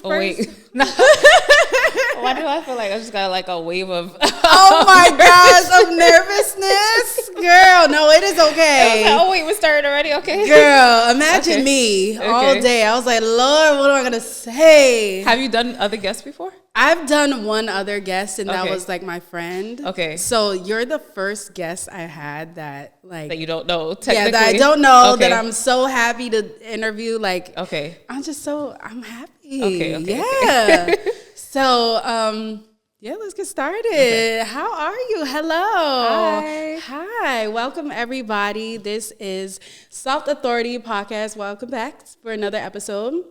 first. wait. Why do I feel like I just got like a wave of Oh my gosh, of nervousness? Girl, no, it is okay. oh wait, we started already? Okay. Girl, imagine me all day. I was like, Lord, what am I going to say? Have you done other guests before? I've done one other guest, and that was like my friend. Okay. So you're the first guest I had that like... That you don't know, technically. Yeah, that I don't know, that I'm so happy to interview. Like, I'm happy. Okay. Yeah. So, let's get started. Okay. How are you? Hello. Hi. Welcome, everybody. This is Soft Authority Podcast. Welcome back for another episode.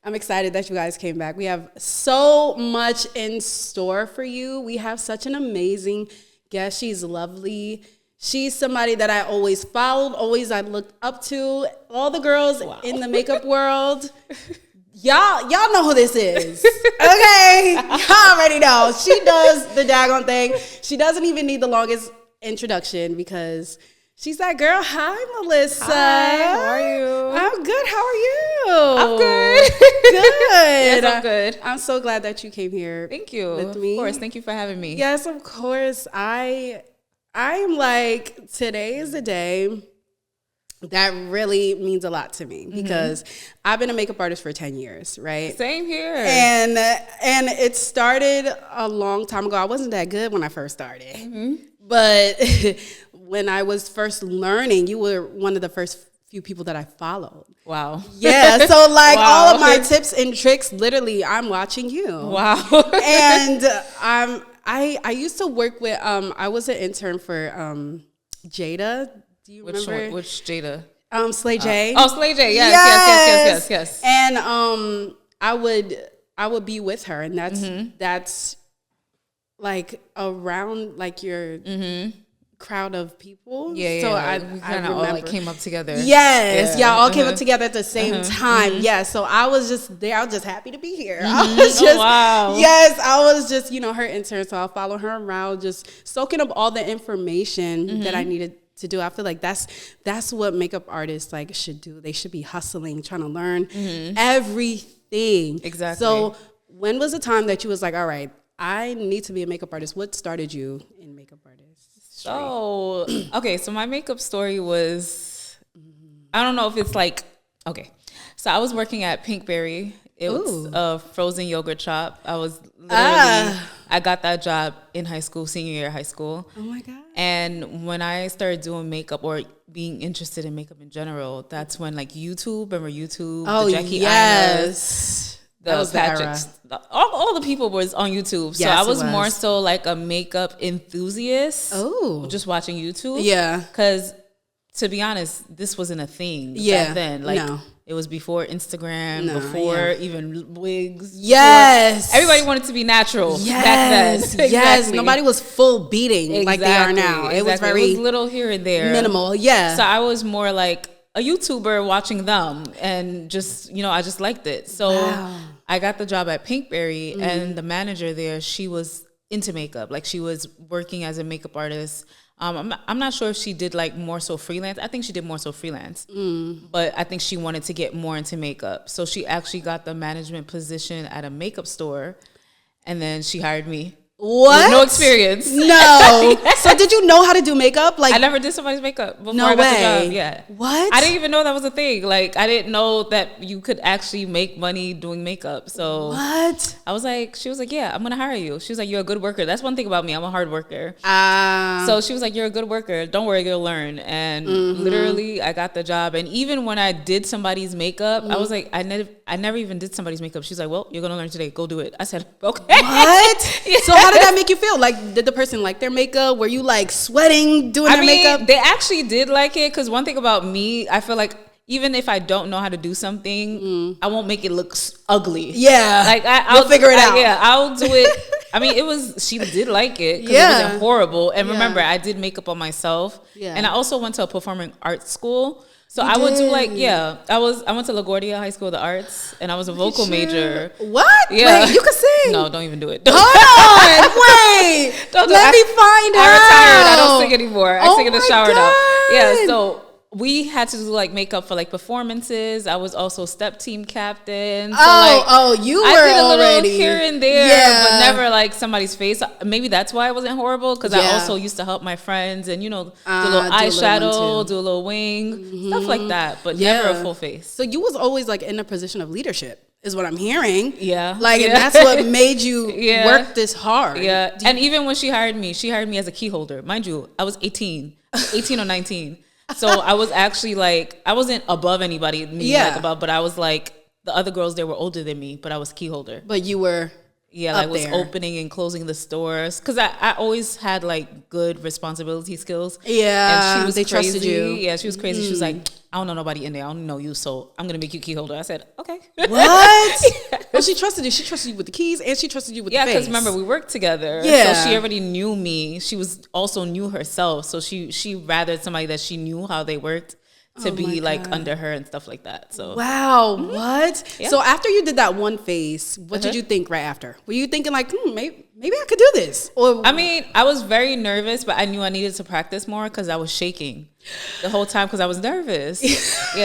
I'm excited that you guys came back. We have so much in store for you. We have such an amazing guest. She's lovely. She's somebody that I always followed, I looked up to. All the girls in the makeup world. Y'all know who this is, okay? Y'all already know. She does the daggone thing. She doesn't even need the longest introduction because she's that girl. Hi, Melissa. Hi, how are you? I'm good. How are you? I'm good. Good. Yes, I'm good. I'm so glad that you came here. Thank you. With me. Of course. Thank you for having me. Yes, of course. I'm like, today is the day that really means a lot to me because I've been a makeup artist for 10 years, right? Same here. And it started a long time ago. I wasn't that good when I first started. But when I was first learning, you were one of the first few people that I followed. Wow. Yeah, so like all of my tips and tricks, literally, I'm watching you. Wow. And I used to work with, I was an intern for Jada. Do you remember? Which Jada? Slay J. Slay J. Yes. And I would be with her, and that's like around like your crowd of people. Yeah. So we kind of all like came up together. Yes, y'all all came up together at the same time. Yeah. So I was just there. I was just happy to be here. I was just yes. I was just her intern. So I'll follow her around, just soaking up all the information that I needed to do. I feel like that's what makeup artists like should do. They should be hustling, trying to learn everything. Exactly. So when was the time that you was like, all right, I need to be a makeup artist? What started you in makeup artist? So, okay, so my makeup story was, I don't know if it's like, okay. So I was working at Pinkberry. It was a frozen yogurt shop. I was literally, I got that job in high school, senior year of high school. Oh my God. And when I started doing makeup or being interested in makeup in general, that's when like YouTube, remember YouTube? Oh, the Jackie yes. The Patrick's, all the people was on YouTube. So I was more so like a makeup enthusiast. Oh. Just watching YouTube. Yeah. Because to be honest, this wasn't a thing back then. Like it was before Instagram, before even wigs. Yes. Everybody wanted to be natural back then. Yes. Yes. Nobody was full beating like they are now. It was very little here and there. Minimal. Yeah. So I was more like a YouTuber watching them and just, I just liked it. So I got the job at Pinkberry and the manager there, she was into makeup. Like she was working as a makeup artist. I'm not sure if she did like more so freelance. I think she did more so freelance, but I think she wanted to get more into makeup. So she actually got the management position at a makeup store, and then she hired me. What? With no experience. No. So did you know how to do makeup? Like I never did somebody's makeup before I got the job. Yeah. What? I didn't even know that was a thing. Like I didn't know that you could actually make money doing makeup. So what? I was like, she was like, yeah, I'm gonna hire you. She was like, you're a good worker. That's one thing about me. I'm a hard worker. So she was like, you're a good worker. Don't worry, you'll learn. And literally, I got the job. And even when I did somebody's makeup, I was like, I never even did somebody's makeup. She's like, well, you're gonna learn today. Go do it. I said, okay. What? Yeah. So how did that make you feel? Like, did the person like their makeup? Were you like sweating doing their makeup? They actually did like it, because one thing about me, I feel like even if I don't know how to do something, I won't make it look ugly. Yeah. Like I'll figure it out. Yeah, I'll do it. I mean, she did like it because it wasn't horrible. And remember, I did makeup on myself. Yeah. And I also went to a performing arts school. So I would do like, I went to LaGuardia High School of the Arts, and I was a vocal major. What? Yeah. Wait, you can sing? No, don't even do it. Hold on, wait. Let me find out. I retired. I don't sing anymore. I sing in the shower now. Yeah, so we had to do like makeup for like performances. I was also step team captain. So you were I did a little already here and there, but never like somebody's face. Maybe that's why I wasn't horrible, because I also used to help my friends and, you know, do a little eyeshadow, do a little wing, stuff like that, but never a full face. So you was always like in a position of leadership, is what I'm hearing. Yeah. Like, and that's what made you work this hard. Yeah. And even when she hired me as a key holder. Mind you, I was 18 or 19. So I was actually like, I wasn't above anybody, but I was like, the other girls, they were older than me, but I was key holder. But you were I was opening and closing the stores, because I always had like good responsibility skills. Yeah, and she was they crazy. Trusted you. Yeah, she was crazy. She was like, I don't know nobody in there. I don't know you, so I'm gonna make you key holder. I said, okay. What? Well, she trusted you. She trusted you with the keys, and she trusted you with the face. Yeah, because remember, we worked together. Yeah, so she already knew me. She was also knew herself, so she rathered somebody that she knew how they worked to be like under her and stuff like that. So wow, what? Yeah. So after you did that one face, what did you think right after? Were you thinking like, maybe I could do this? Or I mean, I was very nervous, but I knew I needed to practice more because I was shaking the whole time because I was nervous.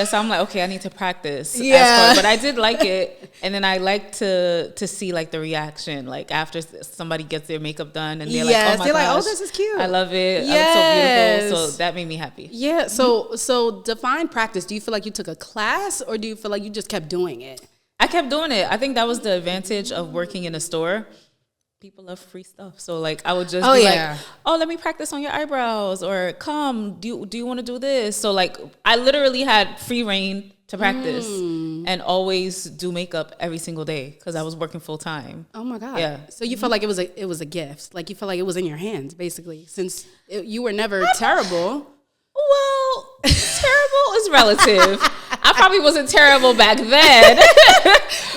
So I'm like, okay, I need to practice. Yeah, but I did like it, and then I like to see like the reaction, like after somebody gets their makeup done and they're like, oh my gosh, oh, this is cute. I love it. Yes. I look so beautiful. So that made me happy. Yeah. So define practice. Do you feel like you took a class, or do you feel like you just kept doing it? I kept doing it. I think that was the advantage of working in a store. People love free stuff, so like I would just be like, "Oh, let me practice on your eyebrows," or "Come, do you want to do this?" So like I literally had free reign to practice and always do makeup every single day because I was working full time. Oh my god! Yeah. So you felt like it was a gift, like you felt like it was in your hands, basically, since you were never terrible. Well, terrible is relative. I probably wasn't terrible back then.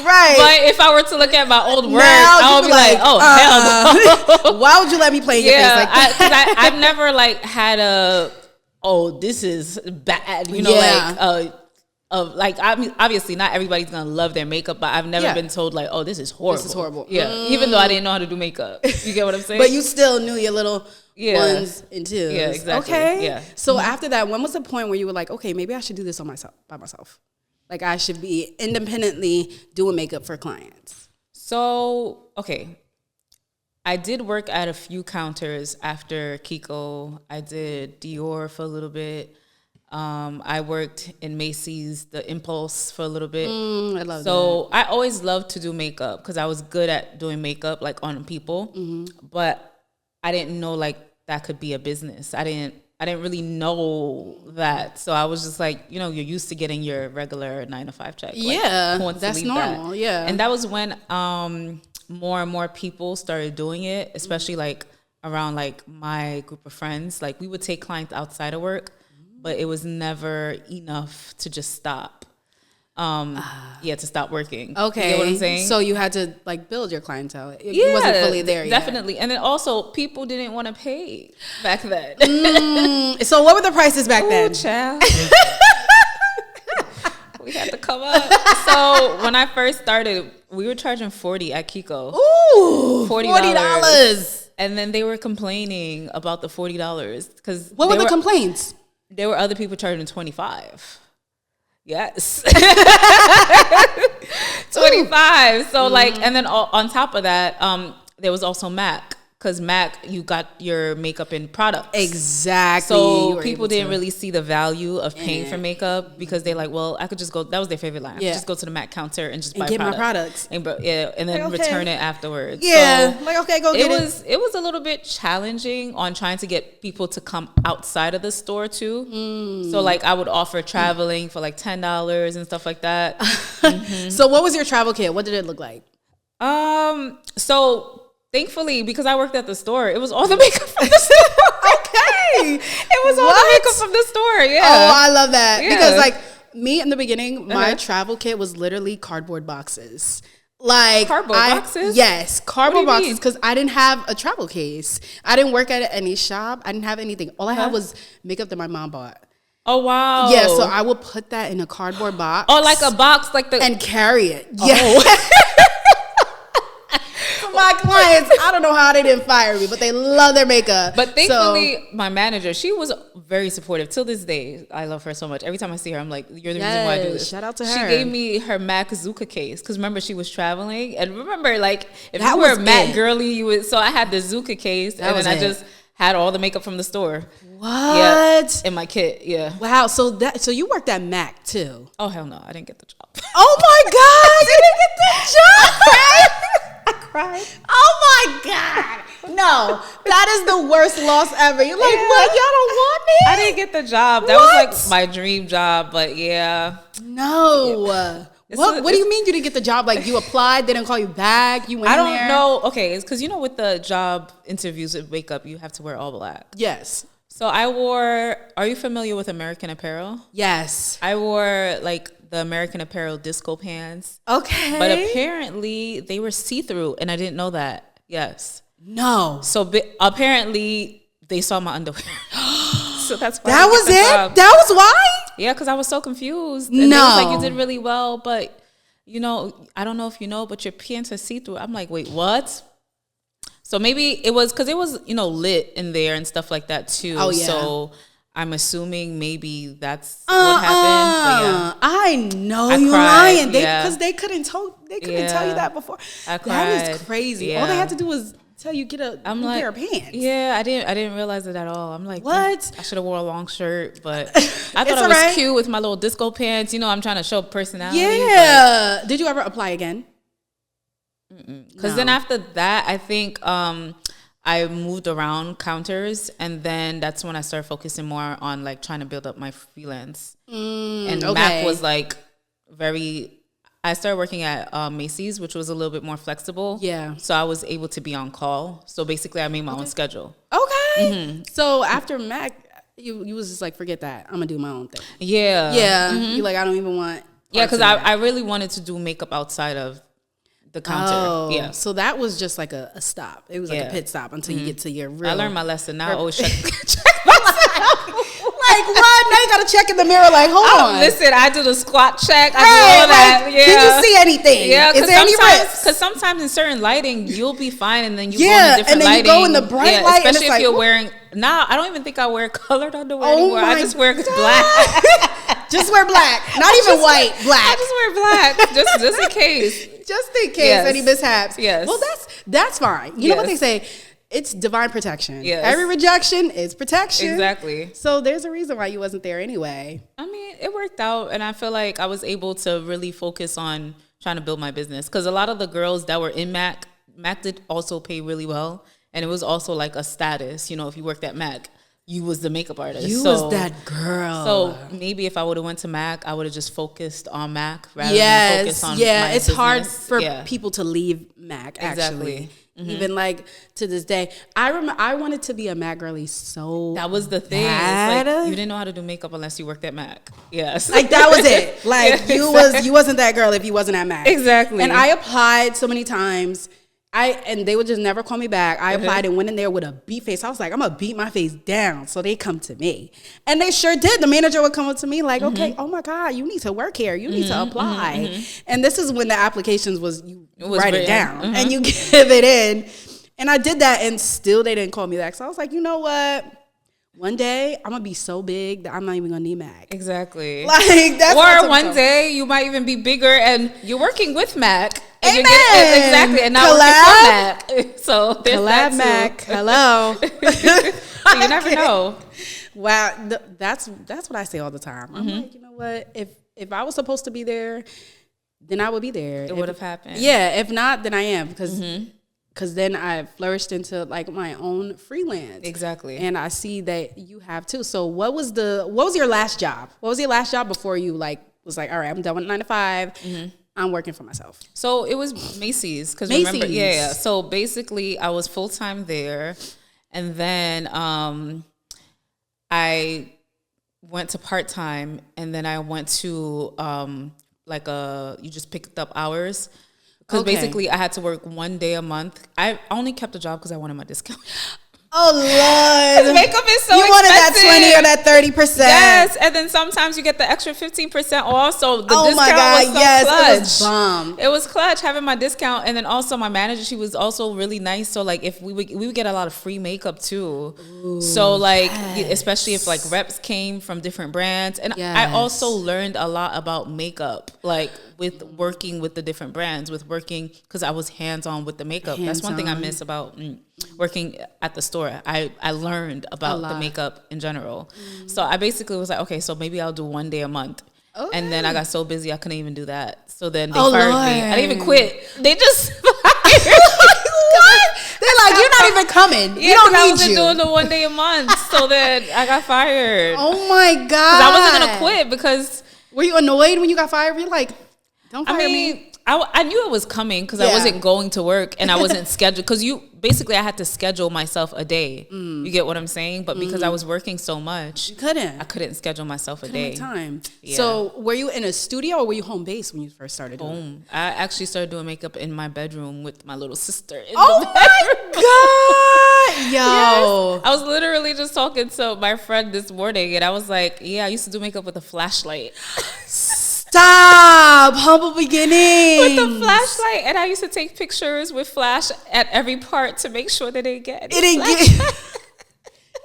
Right. But if I were to look at my old work, I would be like, oh, hell no. Why would you let me play in your face like that? Because I've never like had this is bad, you know, like I mean, obviously not everybody's gonna love their makeup, but I've never been told like, oh, this is horrible. This is horrible. Yeah. Even though I didn't know how to do makeup. You get what I'm saying? But you still knew your little ones and twos. Yeah, exactly. Okay. Yeah. So after that, when was the point where you were like, okay, maybe I should do this by myself? Like I should be independently doing makeup for clients. So, okay. I did work at a few counters after Kiko. I did Dior for a little bit. I worked in Macy's, the Impulse for a little bit. I love that. So I always loved to do makeup because I was good at doing makeup like on people. Mm-hmm. But I didn't know like that could be a business. I didn't really know that. So I was just like, you know, you're used to getting your regular 9-to-5 check. Like, that's normal. That. Yeah. And that was when more and more people started doing it, especially like around like my group of friends. Like we would take clients outside of work, but it was never enough to just stop. To stop working. Okay. You know what I'm saying? So you had to like build your clientele. It wasn't fully there yet. Definitely. And then also people didn't want to pay back then. So what were the prices back then? Child. We had to come up. So when I first started, we were charging $40 at Kiko. Ooh, $40. And then they were complaining about the $40 because what were the complaints? There were other people charging $25. Yes. 25. So like, and then on top of that, there was also MAC. Because MAC, you got your makeup in products. Exactly. So people didn't really see the value of paying for makeup because they're like, well, I could just go. That was their favorite line. Yeah. Just go to the MAC counter and just buy my products. And then like, return it afterwards. Yeah. So go get it. It was a little bit challenging on trying to get people to come outside of the store too. So like I would offer traveling for like $10 and stuff like that. So what was your travel kit? What did it look like? So thankfully, because I worked at the store, it was all the makeup from the store. Okay. It was all the makeup from the store. Yeah. Oh, I love that. Yeah. Because like me in the beginning, my travel kit was literally cardboard boxes. Like cardboard boxes? Yes, cardboard boxes because I didn't have a travel case. I didn't work at any shop. I didn't have anything. All I had was makeup that my mom bought. Oh, wow. Yeah, so I would put that in a cardboard box. Oh, like a box like the... And carry it. Yeah. My clients, I don't know how they didn't fire me, but they love their makeup. But thankfully, my manager, she was very supportive. Till this day, I love her so much. Every time I see her, I'm like, you're the reason why I do this. Shout out to her. She gave me her MAC Zuka case because remember she was traveling, and remember like if you were a MAC girly, you would. So I had the Zuka case, and then I just had all the makeup from the store. What? Yeah, in my kit. Yeah. Wow. So you worked at MAC too? Oh hell no, I didn't get the job. Oh my God, you didn't get the job. I cried. Oh my God. No, that is the worst loss ever. You're like, what? Y'all don't want me? I didn't get the job. That was like my dream job, but yeah. No. Yeah. What do you mean you didn't get the job? Like you applied, they didn't call you back, you went in there? I don't know. Okay, it's because you know with the job interviews at Wake Up, you have to wear all black. Yes. So I wore, are you familiar with American Apparel? Yes. I wore like the American Apparel disco pants. Okay. But apparently they were see-through and I didn't know that. Yes. No. So apparently they saw my underwear. So that's why that was it? Job. That was why? Yeah, because I was so confused. And no. They was like, you did really well, but you know, I don't know if you know, but your pants are see-through. I'm like, wait, what? So maybe it was because it was, you know, lit in there and stuff like that too. Oh, yeah. So I'm assuming maybe that's what happened. But yeah. I know you're lying. Because they couldn't tell you that before. I cried. That is crazy. Yeah. All they had to do was tell you get a new pair of pants. Yeah, I didn't realize it at all. I'm like, what? I should have wore a long shirt, but I thought I was cute with my little disco pants. You know, I'm trying to show personality. Yeah. Did you ever apply again? Because then after that, I think I moved around counters, and then that's when I started focusing more on like trying to build up my freelance. And Mac was like I started working at Macy's, which was a little bit more flexible. Yeah. So I was able to be on call. So basically, I made my own schedule. Okay. Mm-hmm. So after Mac, you was just like, forget that. I'm gonna do my own thing. Yeah. Yeah. Mm-hmm. You like, I don't even want. Yeah, because I really wanted to do makeup outside of the counter. Oh, yeah. So that was just like a stop. It was like a pit stop until you get to your real. I learned my lesson. Now I always check like what? Now you gotta check in the mirror. Like, hold on. Listen, I do the squat check. I do all that. Yeah. Can you see anything? Yeah. Is there any risk? Because sometimes in certain lighting, you'll be fine, and then you go in different and then lighting. You go in the bright light, especially and if you're wearing. Now I don't even think I wear colored underwear anymore. I just wear black. Just wear black. Not even white. Black. I just wear black. just in case. Just in case any mishaps. Yes. Well, that's fine. You know what they say? It's divine protection. Yes. Every rejection is protection. Exactly. So there's a reason why you wasn't there anyway. I mean, it worked out, and I feel like I was able to really focus on trying to build my business, because a lot of the girls that were in Mac did also pay really well, and it was also like a status. You know, if you worked at Mac, you was the makeup artist. You was that girl. So maybe if I would have went to Mac, I would have just focused on Mac rather than focus on my it's business. hard for people to leave Mac, actually. Exactly. Mm-hmm. Even like to this day, I remember I wanted to be a Mac girly so that was the thing. It's like, you didn't know how to do makeup unless you worked at Mac. Yes, like that was it. Like you wasn't that girl if you wasn't at Mac. Exactly. And I applied so many times. And they would just never call me back. I applied and went in there with a beat face. I was like, I'm gonna beat my face down. So they come to me, and they sure did. The manager would come up to me like, okay, oh my God, you need to work here. You need to apply. And this is when the applications was write it down and you give it in. And I did that, and still they didn't call me back. So I was like, you know what? One day I'm gonna be so big that I'm not even gonna need Mac. Exactly. Like that's or one day you might even be bigger and you're working with Mac. Amen. Exactly. And now collab. Working for Mac. So there's collab Mac. Hello. So you never know. Wow. That's what I say all the time. I'm like, you know what? If I was supposed to be there, then I would be there. It would have happened. Yeah. If not, then I am, because then I flourished into like my own freelance. Exactly. And I see that you have too. So what was your last job? What was your last job before you was like, all right, I'm done with 9 to 5. I'm working for myself. So it was Macy's. Remember, yeah. So basically I was full-time there. And then I went to part-time, and then I went to you just picked up hours. Because basically I had to work 1 day a month. I only kept the job because I wanted my discount. Oh Lord, makeup is so expensive. You wanted that 20 or that 30%. Yes, and then sometimes you get the extra 15% off. So the discount was so clutch. It was bomb. It was clutch having my discount, and then also my manager, she was also really nice. So like if we would get a lot of free makeup too. Ooh, so like especially if like reps came from different brands, and I also learned a lot about makeup, like with working with the different brands, because I was hands on with the makeup. That's one thing I miss about working at the store. I learned about the makeup in general. So I basically was like, okay, so maybe I'll do 1 day a month. Okay. And then I got so busy I couldn't even do that. So then they fired me. I didn't even quit. They just fired. What? They're like, you're not even coming. Yeah, because I wasn't doing the 1 day a month. So then I got fired. Oh my God. Because I wasn't gonna quit because. Were you annoyed when you got fired? You're like, don't fire me. I knew it was coming because I wasn't going to work and I wasn't scheduled. Because I had to schedule myself a day. You get what I'm saying? But because I was working so much, I couldn't schedule myself a day. Time. Yeah. So were you in a studio or were you home based when you first started doing it? I actually started doing makeup in my bedroom with my little sister. Oh my God! Yo, yes. I was literally just talking to my friend this morning and I was like, I used to do makeup with a flashlight. Stop! Humble beginnings. With the flashlight, and I used to take pictures with flash at every part to make sure that they get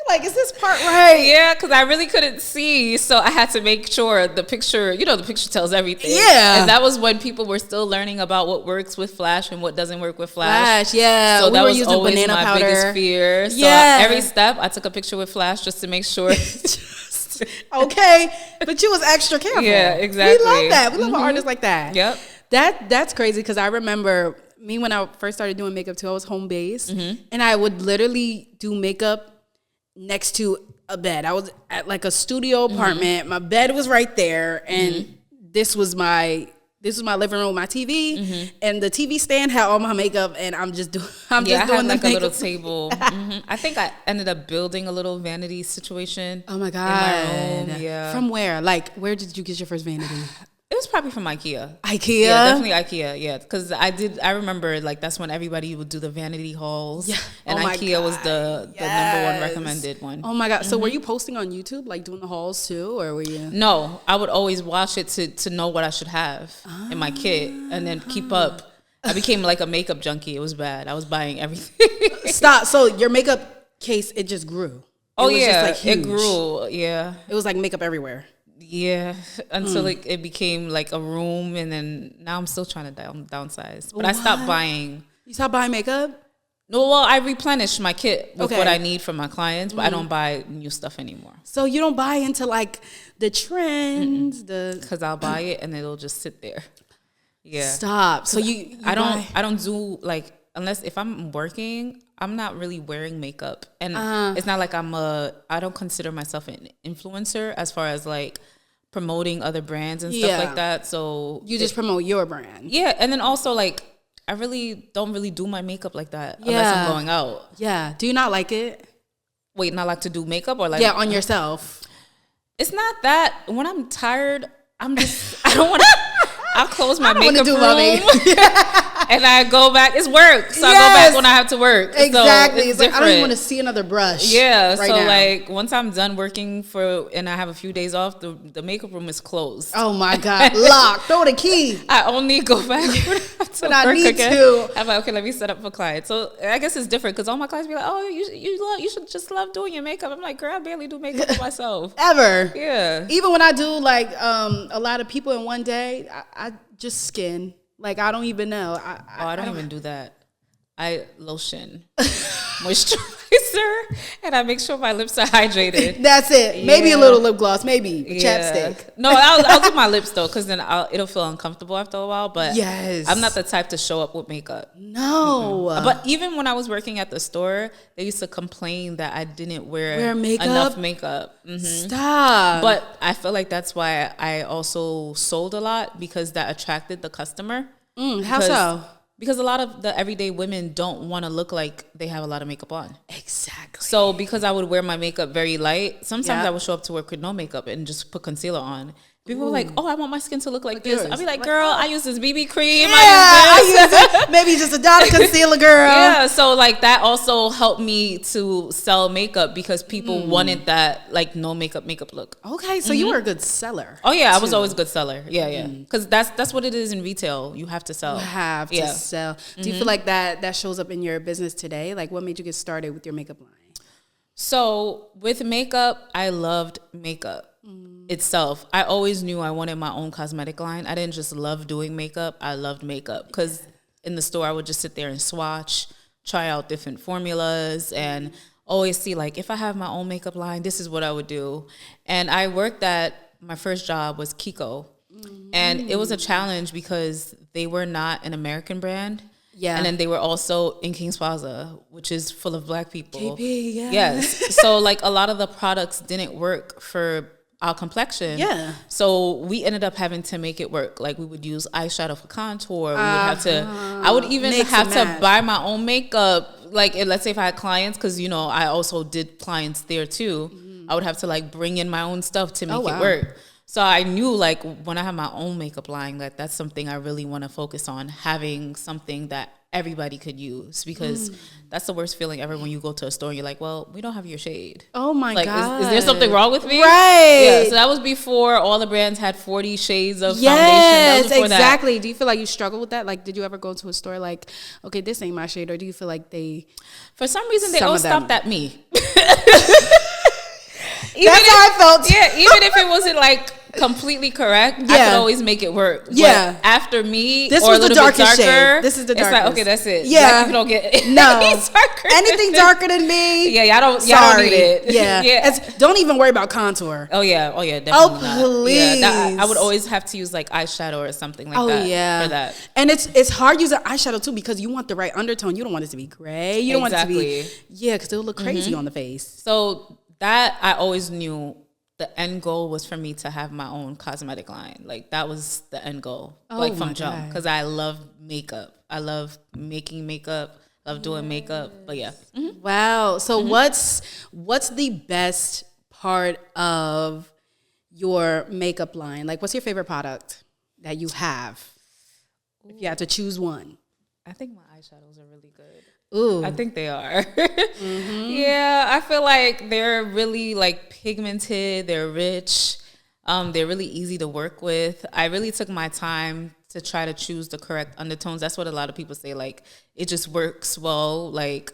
like, is this part right? Yeah, because I really couldn't see, so I had to make sure the picture. The picture tells everything. Yeah, and that was when people were still learning about what works with flash and what doesn't work with flash. Yeah, so that was always banana my powder. Biggest fear. So every step, I took a picture with flash just to make sure. Okay, but you was extra careful. Yeah, exactly. We love that. We love artists like that. Yep. That's crazy because I remember me when I first started doing makeup too. I was home based, and I would literally do makeup next to a bed. I was at like a studio apartment. My bed was right there, and this was my living room, my TV, and the TV stand had all my makeup, and I'm just doing. I had like a little table. I think I ended up building a little vanity situation. Oh my God! In my room. Yeah. From where? Like, where did you get your first vanity? It was probably from IKEA. IKEA? Yeah, definitely IKEA. Yeah, because I remember like that's when everybody would do the vanity hauls. Yeah. And IKEA was the number one recommended one. Oh my God. So were you posting on YouTube, like doing the hauls too, or were you? No, I would always watch it to know what I should have in my kit and then keep up. I became like a makeup junkie. It was bad. I was buying everything. Stop. So your makeup case, it just grew. Oh yeah, just, like, it grew. Yeah. It was like makeup everywhere. Yeah, until it became like a room, and then now I'm still trying to downsize. But I stopped buying. You stopped buying makeup? No, well, I replenish my kit with what I need from my clients, but I don't buy new stuff anymore. So you don't buy into like the trends, because I'll buy it and it'll just sit there. Yeah. Stop. So I don't do like, unless if I'm working, I'm not really wearing makeup, and it's not like I don't consider myself an influencer as far as like promoting other brands and stuff like that. So you just promote your brand. Yeah, and then also like I really don't do my makeup like that unless I'm going out. Yeah. Do you not like it? Wait, not like to do makeup or like on yourself? It's not that. When I'm tired, I don't want to. I'll close my makeup room. And I go back. It's work, so I go back when I have to work. Exactly. So it's like, I don't even want to see another brush. Yeah. So now. Like once I'm done working and I have a few days off, the makeup room is closed. Oh my God, locked. Throw the key. I only go back when I need to. I'm like, okay, let me set up for clients. So I guess it's different because all my clients be like, oh, you should just love doing your makeup. I'm like, girl, I barely do makeup for myself. Ever. Yeah. Even when I do like a lot of people in one day, I just skin. Like, I don't even know. I don't even do that. I lotion, moisturizer, and I make sure my lips are hydrated. That's it. Maybe a little lip gloss, maybe chapstick. No, I'll do my lips though, because then it'll feel uncomfortable after a while. But I'm not the type to show up with makeup. No. But even when I was working at the store, they used to complain that I didn't wear enough makeup. Stop. But I feel like that's why I also sold a lot, because that attracted the customer. How so? Because a lot of the everyday women don't want to look like they have a lot of makeup on. Exactly. So because I would wear my makeup very light, sometimes I would show up to work with no makeup and just put concealer on. People are like, oh, I want my skin to look like this. I'll be like, girl, I use this BB cream. Yeah, I use maybe just a dot of concealer, girl. Yeah, so like that also helped me to sell makeup because people wanted that like no makeup look. Okay, so you were a good seller. Oh yeah, I was always a good seller. Yeah. Because that's what it is in retail. You have to sell. You have to sell. Do you feel like that shows up in your business today? Like what made you get started with your makeup line? So with makeup, I loved makeup itself. I always knew I wanted my own cosmetic line. I didn't just love doing makeup. I loved makeup because in the store, I would just sit there and swatch, try out different formulas, and always see like, if I have my own makeup line, this is what I would do. And I worked at, my first job was Kiko. And it was a challenge because they were not an American brand. Yeah. And then they were also in Kings Plaza, which is full of black people. KP, yeah. Yes. So like a lot of the products didn't work for our complexion. Yeah. So we ended up having to make it work. Like we would use eyeshadow for contour. We would have to, I would even have to buy my own makeup. Like let's say if I had clients, because you know, I also did clients there too. I would have to like bring in my own stuff to make it work. So I knew like when I have my own makeup line, that that's something I really want to focus on, having something that everybody could use, because that's the worst feeling ever when you go to a store and you're like, well, we don't have your shade. Oh my God. Is there something wrong with me? Right. Yeah. So that was before all the brands had 40 shades of foundation. Yes, exactly. That. Do you feel like you struggle with that? Like, did you ever go to a store like, okay, this ain't my shade? Or do you feel like for some reason, they all stopped at me. That's how I felt. Yeah, even if it wasn't like completely correct, I could always make it work. Yeah. But after me, this or was a the darkest shade. This is the darkest. It's like, okay, that's it. Yeah. Like, you don't get anything darker than me. Yeah, y'all don't need it. Yeah. Don't even worry about contour. Oh yeah, definitely not. Please. Yeah, I would always have to use like eyeshadow or something like that for that. And it's hard using eyeshadow too, because you want the right undertone. You don't want it to be gray. You don't want it to be because it'll look crazy on the face. So that I always knew the end goal was for me to have my own cosmetic line. Like that was the end goal, like from jump, because I love makeup. I love making makeup, love doing makeup. But yeah. Mm-hmm. Wow. So what's the best part of your makeup line? Like what's your favorite product that you have? If you had to choose one. I think my eyeshadows are really good. Ooh. I think they are. Yeah, I feel like they're really like pigmented. They're rich. They're really easy to work with. I really took my time to try to choose the correct undertones. That's what a lot of people say. Like it just works well. Like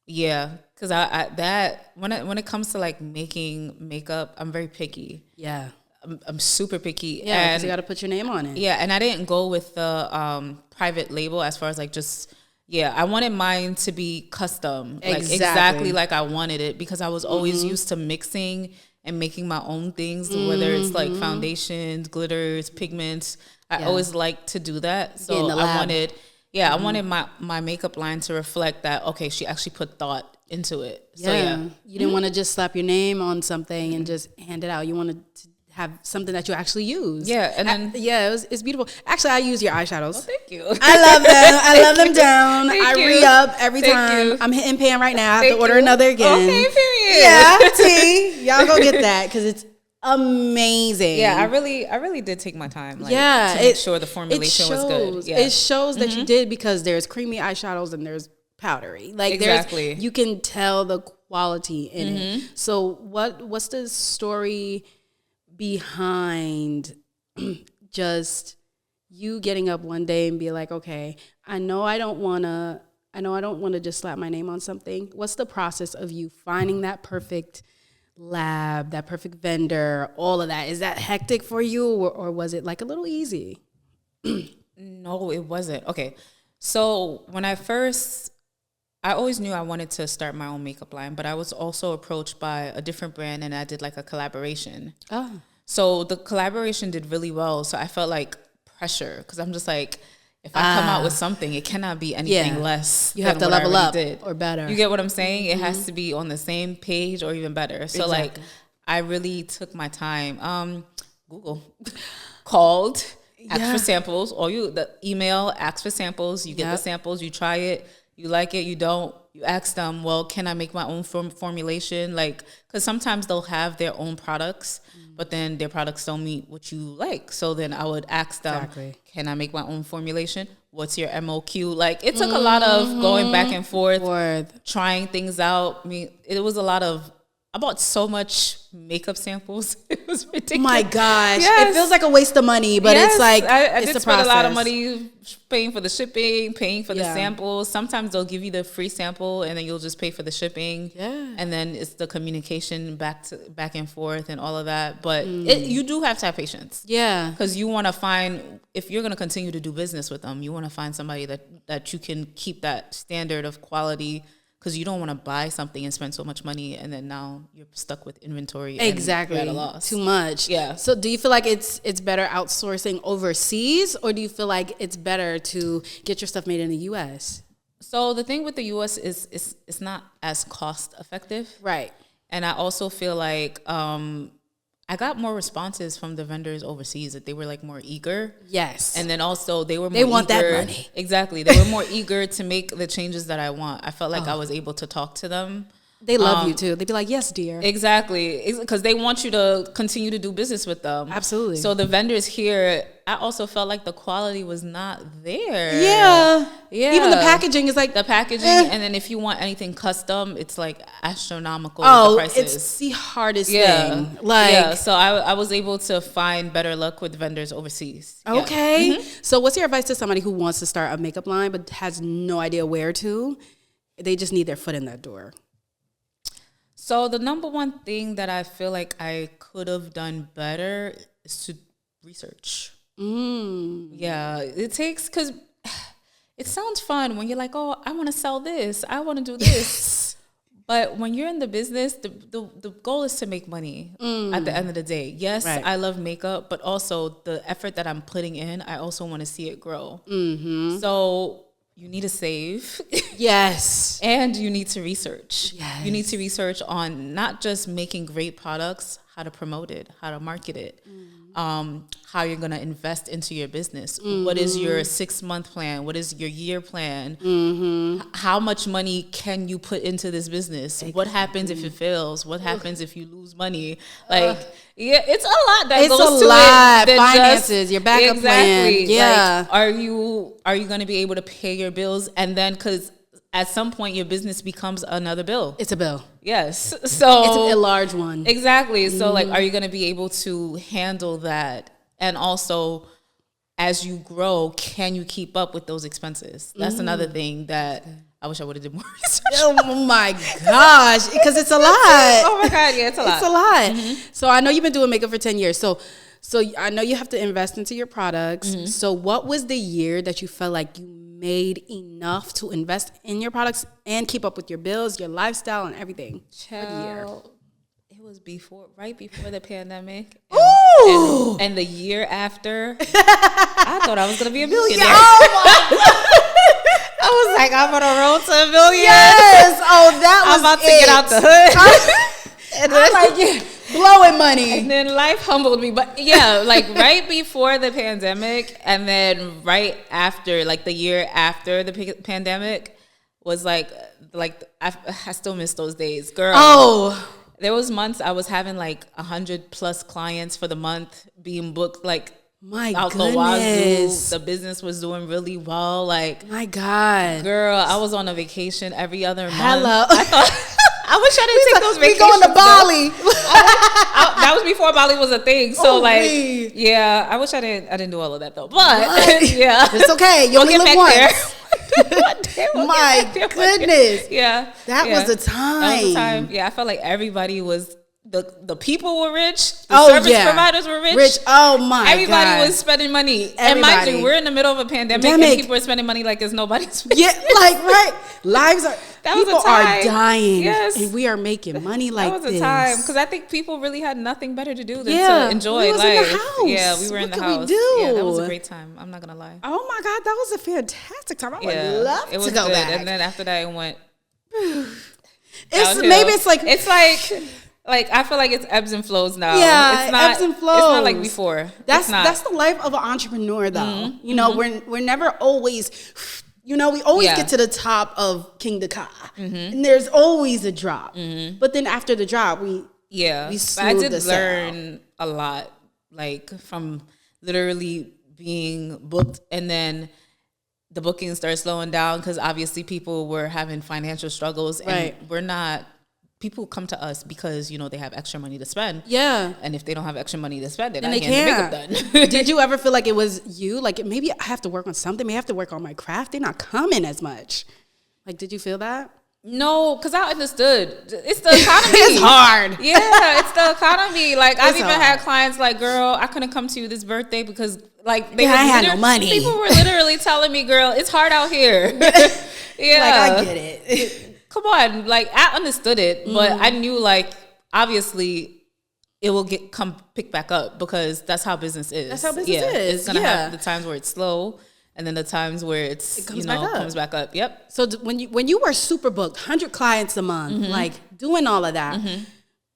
because when it comes to like making makeup, I'm very picky. Yeah. I'm super picky. Yeah, because you got to put your name on it. Yeah, and I didn't go with the private label as far as like just. Yeah, I wanted mine to be custom, like exactly like I wanted it, because I was always used to mixing and making my own things, whether it's like foundations, glitters, pigments. I always liked to do that. So I wanted, I wanted my makeup line to reflect that, okay, she actually put thought into it. Yeah. So you didn't want to just slap your name on something and just hand it out. You wanted to have something that you actually use. Yeah, and then it's beautiful. Actually, I use your eyeshadows. Oh, thank you. I love them. I love them down. I you. re-up every Thank time. you. I'm hitting pan right now. I have to order another again. Okay, period. Yeah, T. Y'all go get that because it's amazing. Yeah, I really did take my time. Like, to make sure the formulation was good. Yeah. It shows that you did, because there's creamy eyeshadows and there's powdery. Like you can tell the quality in it. So what's the story behind just you getting up one day and be like, okay, I know I don't want to just slap my name on something. What's the process of you finding that perfect lab, that perfect vendor, all of that? Is that hectic for you, or was it like a little easy? No, it wasn't. Okay. So when I always knew I wanted to start my own makeup line, but I was also approached by a different brand and I did like a collaboration. Oh. So the collaboration did really well. So I felt like pressure, because I'm just like, if I come out with something, it cannot be anything less. You have to level up or better. You get what I'm saying? It has to be on the same page or even better. So like, I really took my time. Google called, asked for samples, the email, ask for samples. You get the samples, you try it. You like it, you don't. You ask them, well, can I make my own formulation? Like, because sometimes they'll have their own products, but then their products don't meet what you like. So then I would ask them, can I make my own formulation? What's your MOQ? Like, it took a lot of going back and forth, trying things out. I mean, it was a lot of, I bought so much makeup samples. It was ridiculous. My gosh. Yes. It feels like a waste of money, but it's like, I did spend a lot of money paying for the shipping, paying for the samples. Sometimes they'll give you the free sample and then you'll just pay for the shipping. Yeah. And then it's the communication back and forth and all of that. But you do have to have patience. Yeah. Because you want to find, if you're going to continue to do business with them, you want to find somebody that you can keep that standard of quality, because you don't want to buy something and spend so much money and then now you're stuck with inventory. Exactly. And you're at a loss. Too much. Yeah. So do you feel like it's better outsourcing overseas, or do you feel like it's better to get your stuff made in the U.S.? So the thing with the U.S. is it's not as cost effective. Right. And I also feel like I got more responses from the vendors overseas, that they were like more eager. Yes. And then also they want that money. Exactly. They were more eager to make the changes that I want. I felt like I was able to talk to them. They love you too. They'd be like, yes, dear. Exactly. Because they want you to continue to do business with them. Absolutely. So the vendors here, I also felt like the quality was not there. Yeah. Yeah. Even the packaging is like. The packaging. And then if you want anything custom, it's like astronomical. Oh, the prices. It's the hardest thing. Like, so I was able to find better luck with vendors overseas. Okay. Yeah. So what's your advice to somebody who wants to start a makeup line but has no idea where to? They just need their foot in that door. So the number one thing that I feel like I could have done better is to research. Yeah, it takes, because it sounds fun when you're like, oh, I want to sell this, I want to do this. But when you're in the business, the goal is to make money at the end of the day. Yes, right. I love makeup, but also the effort that I'm putting in, I also want to see it grow. So you need to save. Yes. And you need to research. Yes. You need to research on not just making great products, how to promote it, how to market it, how you're going to invest into your business. What is your 6-month plan? What is your year plan? How much money can you put into this business? What happens if it fails? What happens if you lose money? Like, yeah, it's a lot that goes to it. Finances, your backup plan. Yeah. Like, are you going to be able to pay your bills? And then, because at some point your business becomes another bill. It's a bill. Yes. So it's a large one. Exactly. So like, are you going to be able to handle that? And also, as you grow, can you keep up with those expenses? That's another thing that I wish I would have did more research. Oh my gosh, because it's a lot. Oh my God, yeah, it's a lot. It's a lot. So I know you've been doing makeup for 10 years. So I know you have to invest into your products. So what was the year that you felt like you made enough to invest in your products and keep up with your bills, your lifestyle, and everything? Child, it was right before the pandemic. Ooh! And the year after, I thought I was going to be a millionaire. Oh my God. I was like, I'm on a road to $1 million. Yes. Oh, that was I'm about to get out the hood. And then, I'm like, blowing money. And then life humbled me. But yeah, like right before the pandemic and then right after, like the year after the pandemic was like I still miss those days. Girl. Oh. There was months I was having like 100+ clients for the month being booked, like out the wazoo. The business was doing really well. Like, my God, girl, I was on a vacation every other month. Hello. I wish I didn't take those vacations. We going to Bali. That was before Bali was a thing. So yeah, I wish I didn't do all of that though. But yeah, it's okay. You only live once. My goodness. Yeah. That was the time. That was the time. Yeah, I felt like everybody was, the people were rich. The service providers were rich. Oh my God. Everybody was spending money. And mind you, we're in the middle of a pandemic and people are spending money like it's nobody's business. Yeah, like, right. Lives are, people are dying. Yes. And we are making money like this. That was a time. Because I think people really had nothing better to do than to enjoy life. In the house. Yeah, we were in the house. What could we do? Yeah, that was a great time. I'm not going to lie. Oh my God, that was a fantastic time. I would love to go back. And then after that, it went. It's like I feel like it's ebbs and flows now. Yeah, it's not, ebbs and flows. It's not like before. That's the life of an entrepreneur, though. You know, we're never always You know, we always get to the top of King Dakar, and there's always a drop. But then after the drop, we but I did learn a lot, like from literally being booked, and then the bookings started slowing down because obviously people were having financial struggles, and people come to us because, you know, they have extra money to spend. Yeah. And if they don't have extra money to spend, then they can't get the makeup done. Did you ever feel like it was you? Like, maybe I have to work on something. Maybe I have to work on my craft. They're not coming as much. Like, did you feel that? No, because I understood. It's the economy. It's hard. Yeah, it's the economy. Like, I've even had clients like, girl, I couldn't come to you this birthday because, like, I had no money. People were literally telling me, girl, it's hard out here. Yeah. Like, I get it. Come on, like, I understood it, but I knew, like, obviously it will come pick back up because that's how business is. That's how business is. It's gonna have the times where it's slow, and then the times where it comes back up. Yep. So when you were super booked, 100 clients a month, like doing all of that,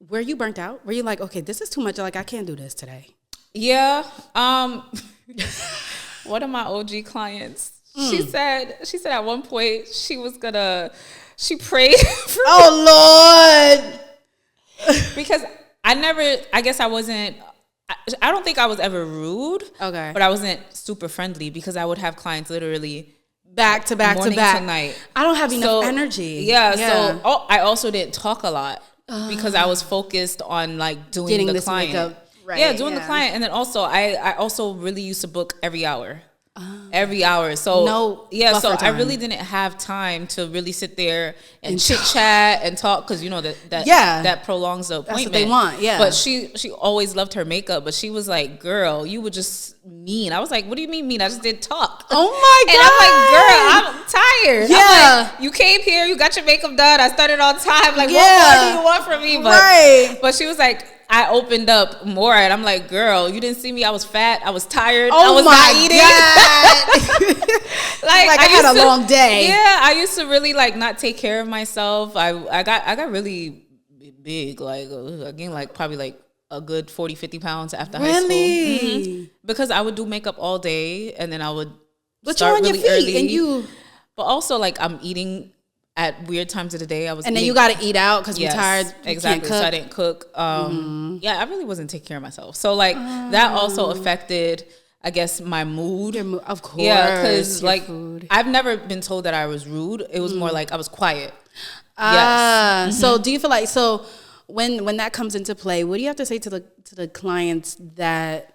were you burnt out? Were you like, okay, this is too much? Like, I can't do this today. Yeah. One of my OG clients, she said at one point she prayed for Lord. Because I don't think I was ever rude. Okay. But I wasn't super friendly because I would have clients literally back to back to back. Night. I don't have enough energy. Yeah. So I also didn't talk a lot because I was focused on, like, doing getting the client. Makeup, right. Yeah, doing the client. And then also I also really used to book every hour. Every hour. So time. I really didn't have time to really sit there and chit chat and talk because, you know, that prolongs the appointment. That's what they want. Yeah. But she always loved her makeup, but she was like, girl, you were just mean. I was like, what do you mean mean? I just didn't talk. Oh my God. And I'm like, girl, I'm tired. Yeah. I'm like, you came here, you got your makeup done, I started on time. Like, what more do you want from me? But she was like, I opened up more, and I'm like, girl, you didn't see me. I was fat. I was tired. I was not eating. like I had a long day. Yeah, I used to really, like, not take care of myself. I got really big. Like, I gained, like, probably like a good 40, 50 pounds after high school. Because I would do makeup all day, and then I would start really early. And but also, like, I'm eating at weird times of the day. And then you got to eat out because you're tired. Exactly. So I didn't cook. Yeah, I really wasn't taking care of myself. So, like, that also affected, I guess, my mood. Of course. Yeah, because, like, I've never been told that I was rude. It was more like I was quiet. Yes. So do you feel like, when that comes into play, what do you have to say to the clients that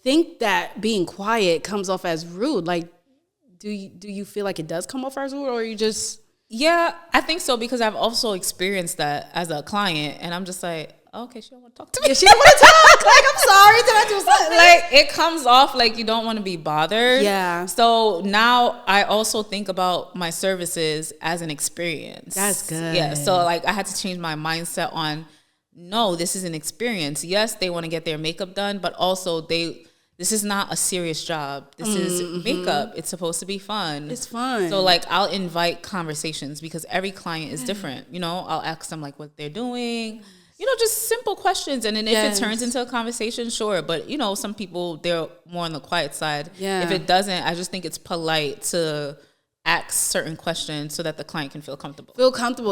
think that being quiet comes off as rude? Like, do you feel like it does come off as rude, or you just... Yeah, I think so, because I've also experienced that as a client, and I'm just like, oh, okay, she don't want to talk to me. Yeah, she don't want to talk. Like, I'm sorry, did I do something? Like, it comes off like you don't want to be bothered. Yeah. So now I also think about my services as an experience. That's good. Yeah. So, like, I had to change my mindset on, no, this is an experience. Yes, they want to get their makeup done, but also this is not a serious job. This is makeup. It's supposed to be fun. It's fun. So, like, I'll invite conversations because every client is different. You know, I'll ask them, like, what they're doing. You know, just simple questions. And then if it turns into a conversation, sure. But, you know, some people, they're more on the quiet side. Yeah. If it doesn't, I just think it's polite to ask certain questions so that the client can feel comfortable.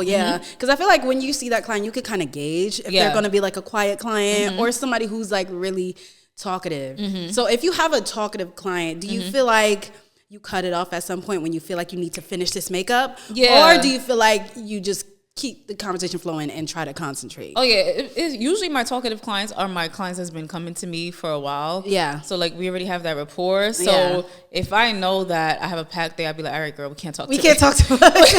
Yeah. Because I feel like when you see that client, you could kind of gauge if they're going to be, like, a quiet client or somebody who's, like, really talkative. So if you have a talkative client, do you feel like you cut it off at some point when you feel like you need to finish this makeup? Yeah. Or do you feel like you just keep the conversation flowing and try to concentrate? Oh yeah, usually my talkative clients are my clients that's been coming to me for a while. Yeah. So, like, we already have that rapport. So if I know that I have a packed day, I'll be like, all right, girl, we can't talk today. We can't talk too much.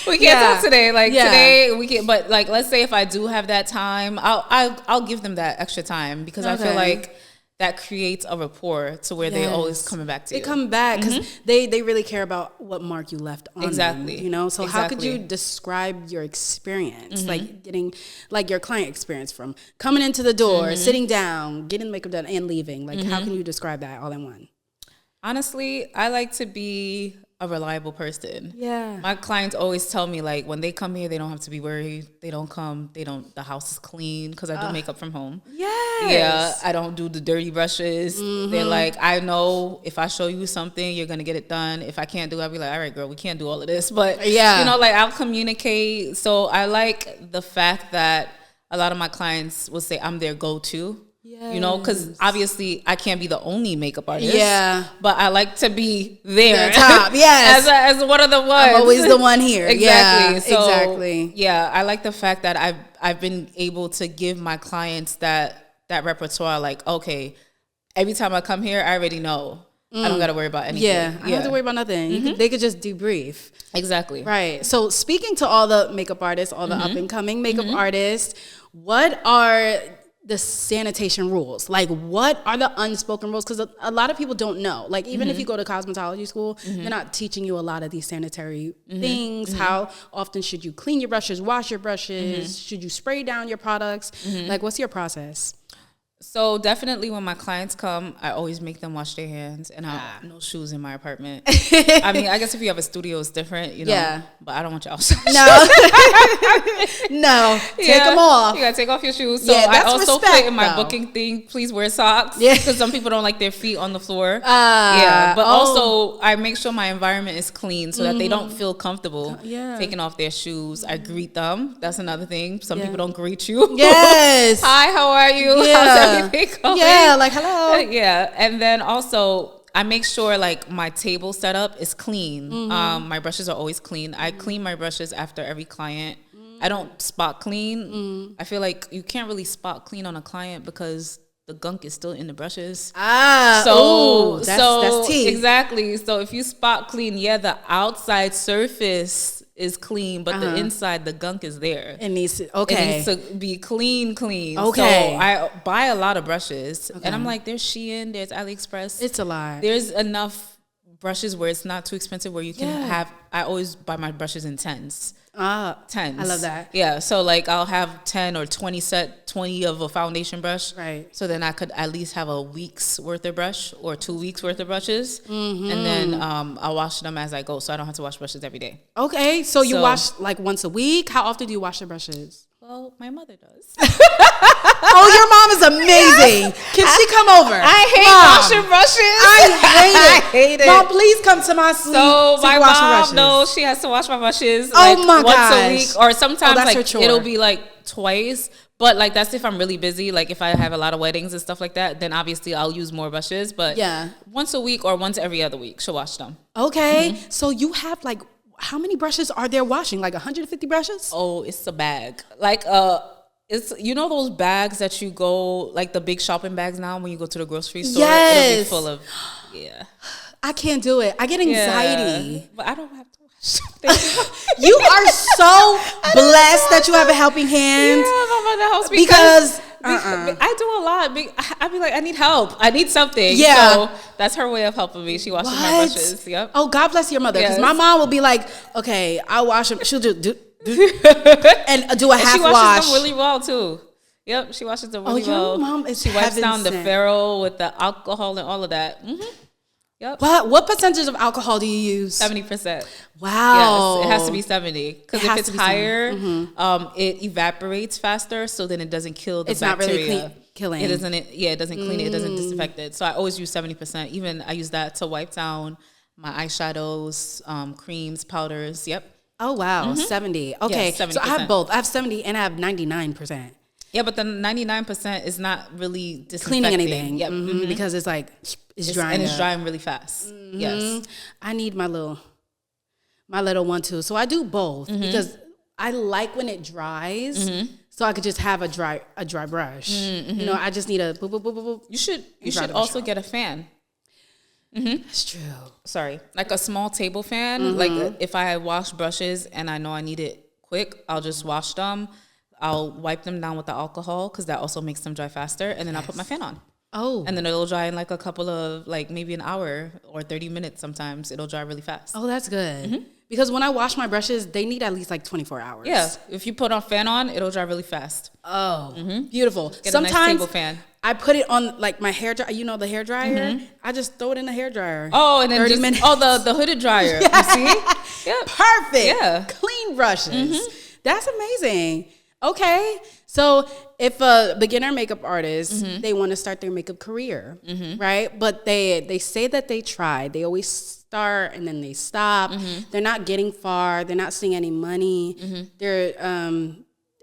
We can't talk today. Like, today we can, but, like, let's say if I do have that time, I'll give them that extra time because I feel like that creates a rapport to where they always coming back to you. They come back because they really care about what mark you left on them, you know? So how could you describe your experience, like getting, like, your client experience from coming into the door, sitting down, getting the makeup done, and leaving? Like, how can you describe that all in one? Honestly, I like to be a reliable person. Yeah. My clients always tell me, like, when they come here, they don't have to be worried. They don't come. The house is clean because I do makeup from home. Yes. Yeah. I don't do the dirty brushes. They're like, I know if I show you something, you're going to get it done. If I can't do it, I'll be like, all right, girl, we can't do all of this. But, yeah, you know, like, I'll communicate. So I like the fact that a lot of my clients will say I'm their go-to. Yes. You know, because obviously I can't be the only makeup artist. Yeah. But I like to be there. The top, yes. as one of the ones. I'm always the one here. Exactly. Yeah, So, exactly. Yeah, I like the fact that I've been able to give my clients that repertoire. Like, okay, every time I come here, I already know. I don't got to worry about anything. Yeah, I don't have to worry about nothing. They could just debrief. Exactly. Right. So speaking to all the makeup artists, all the up-and-coming makeup artists, what are the sanitation rules? Like, what are the unspoken rules? Because a lot of people don't know. Like, even if you go to cosmetology school, they're not teaching you a lot of these sanitary things. How often should you clean your brushes, wash your brushes? Should you spray down your products? Like, what's your process? So definitely when my clients come, I always make them wash their hands, and I have no shoes in my apartment. I mean, I guess if you have a studio, it's different, you know. Yeah. But I don't want you outside. No. No. Take them off. You gotta take off your shoes. So I also put in my booking thing, please wear socks. Yeah. Because some people don't like their feet on the floor. Yeah. But also I make sure my environment is clean so that they don't feel comfortable taking off their shoes. I greet them. That's another thing. Some people don't greet you. Yes. Hi, how are you? How's everything going? Yeah, like hello. Yeah. And then also I make sure like my table setup is clean. My brushes are always clean. I clean my brushes after every client. I don't spot clean. I feel like you can't really spot clean on a client because the gunk is still in the brushes. That's tea. Exactly. So if you spot clean, the outside surface is clean, but the inside, the gunk is there. It needs to, It needs to be clean. Okay. So I buy a lot of brushes, and I'm like, there's Shein, there's AliExpress. It's a lot. There's enough brushes where it's not too expensive where you can have. I always buy my brushes in tens. 10s. I love that. Yeah, so like I'll have 10 or 20 of a foundation brush. Right. So then I could at least have a week's worth of brush or 2 weeks worth of brushes. And then I'll wash them as I go, so I don't have to wash brushes every day. Okay, so you wash like once a week? How often do you wash the brushes? Well, my mother does. Oh, your mom is amazing. Can she come over? I hate washing brushes. I hate it. Mom, please come to my sleep. So my mom knows she has to wash my brushes like once a week, or sometimes like it'll be like twice. But like that's if I'm really busy. Like if I have a lot of weddings and stuff like that, then obviously I'll use more brushes. But once a week or once every other week, she'll wash them. Okay, so you have like. How many brushes are there washing? Like 150 brushes? Oh, it's a bag. Like it's those bags that you go like the big shopping bags now when you go to the grocery store. Yes. It'll be full of I can't do it. I get anxiety. But I don't have to wash. You are so blessed that you have a helping hand. Yeah, my mother helps me because I do a lot. I be like, I need help. I need something. Yeah. So that's her way of helping me. She washes my brushes. Yep. Oh, God bless your mother. Because my mom will be like, okay, I'll wash them. She'll do and do a half she washes wash. them really well too. Yep, she washes them really well. Your mom is she wipes down the ferrule with the alcohol and all of that. Yep. What percentage of alcohol do you use? 70%. Wow. Yes, it has to be 70. Because if it's higher, it evaporates faster, so then it doesn't kill the bacteria. It's not really killing. It doesn't. Yeah, it doesn't clean it. It doesn't disinfect it. So I always use 70%. Even I use that to wipe down my eyeshadows, creams, powders. Yep. Oh wow, 70. Okay, yes, so I have both. I have 70 and I have 99%. Yeah, but the 99% is not really cleaning anything. Yep. Because it's like it's drying and it's drying really fast. Yes, I need my little one too. So I do both because I like when it dries. So I could just have a dry brush. You know, I just need a boop, boop, boop, boop. You should also get a fan. That's true. Sorry, like a small table fan. Like if I wash brushes and I know I need it quick, I'll just wash them. I'll wipe them down with the alcohol because that also makes them dry faster, and then I'll put my fan on. Oh. And then it'll dry in like a couple of like maybe an hour or 30 minutes. Sometimes it'll dry really fast. Oh, that's good. Because when I wash my brushes, they need at least like 24 hours. Yeah. If you put a fan on, it'll dry really fast. Oh, beautiful. Get a nice table fan. I put it on like my hair dryer. You know the hair dryer. I just throw it in the hair dryer. Oh, and then 30 minutes. Oh, the hooded dryer. You see? Yep. Perfect. Yeah. Clean brushes. That's amazing. Okay. So if a beginner makeup artist, they want to start their makeup career, right? But they say that they tried. They always start and then they stop. They're not getting far. They're not seeing any money. They're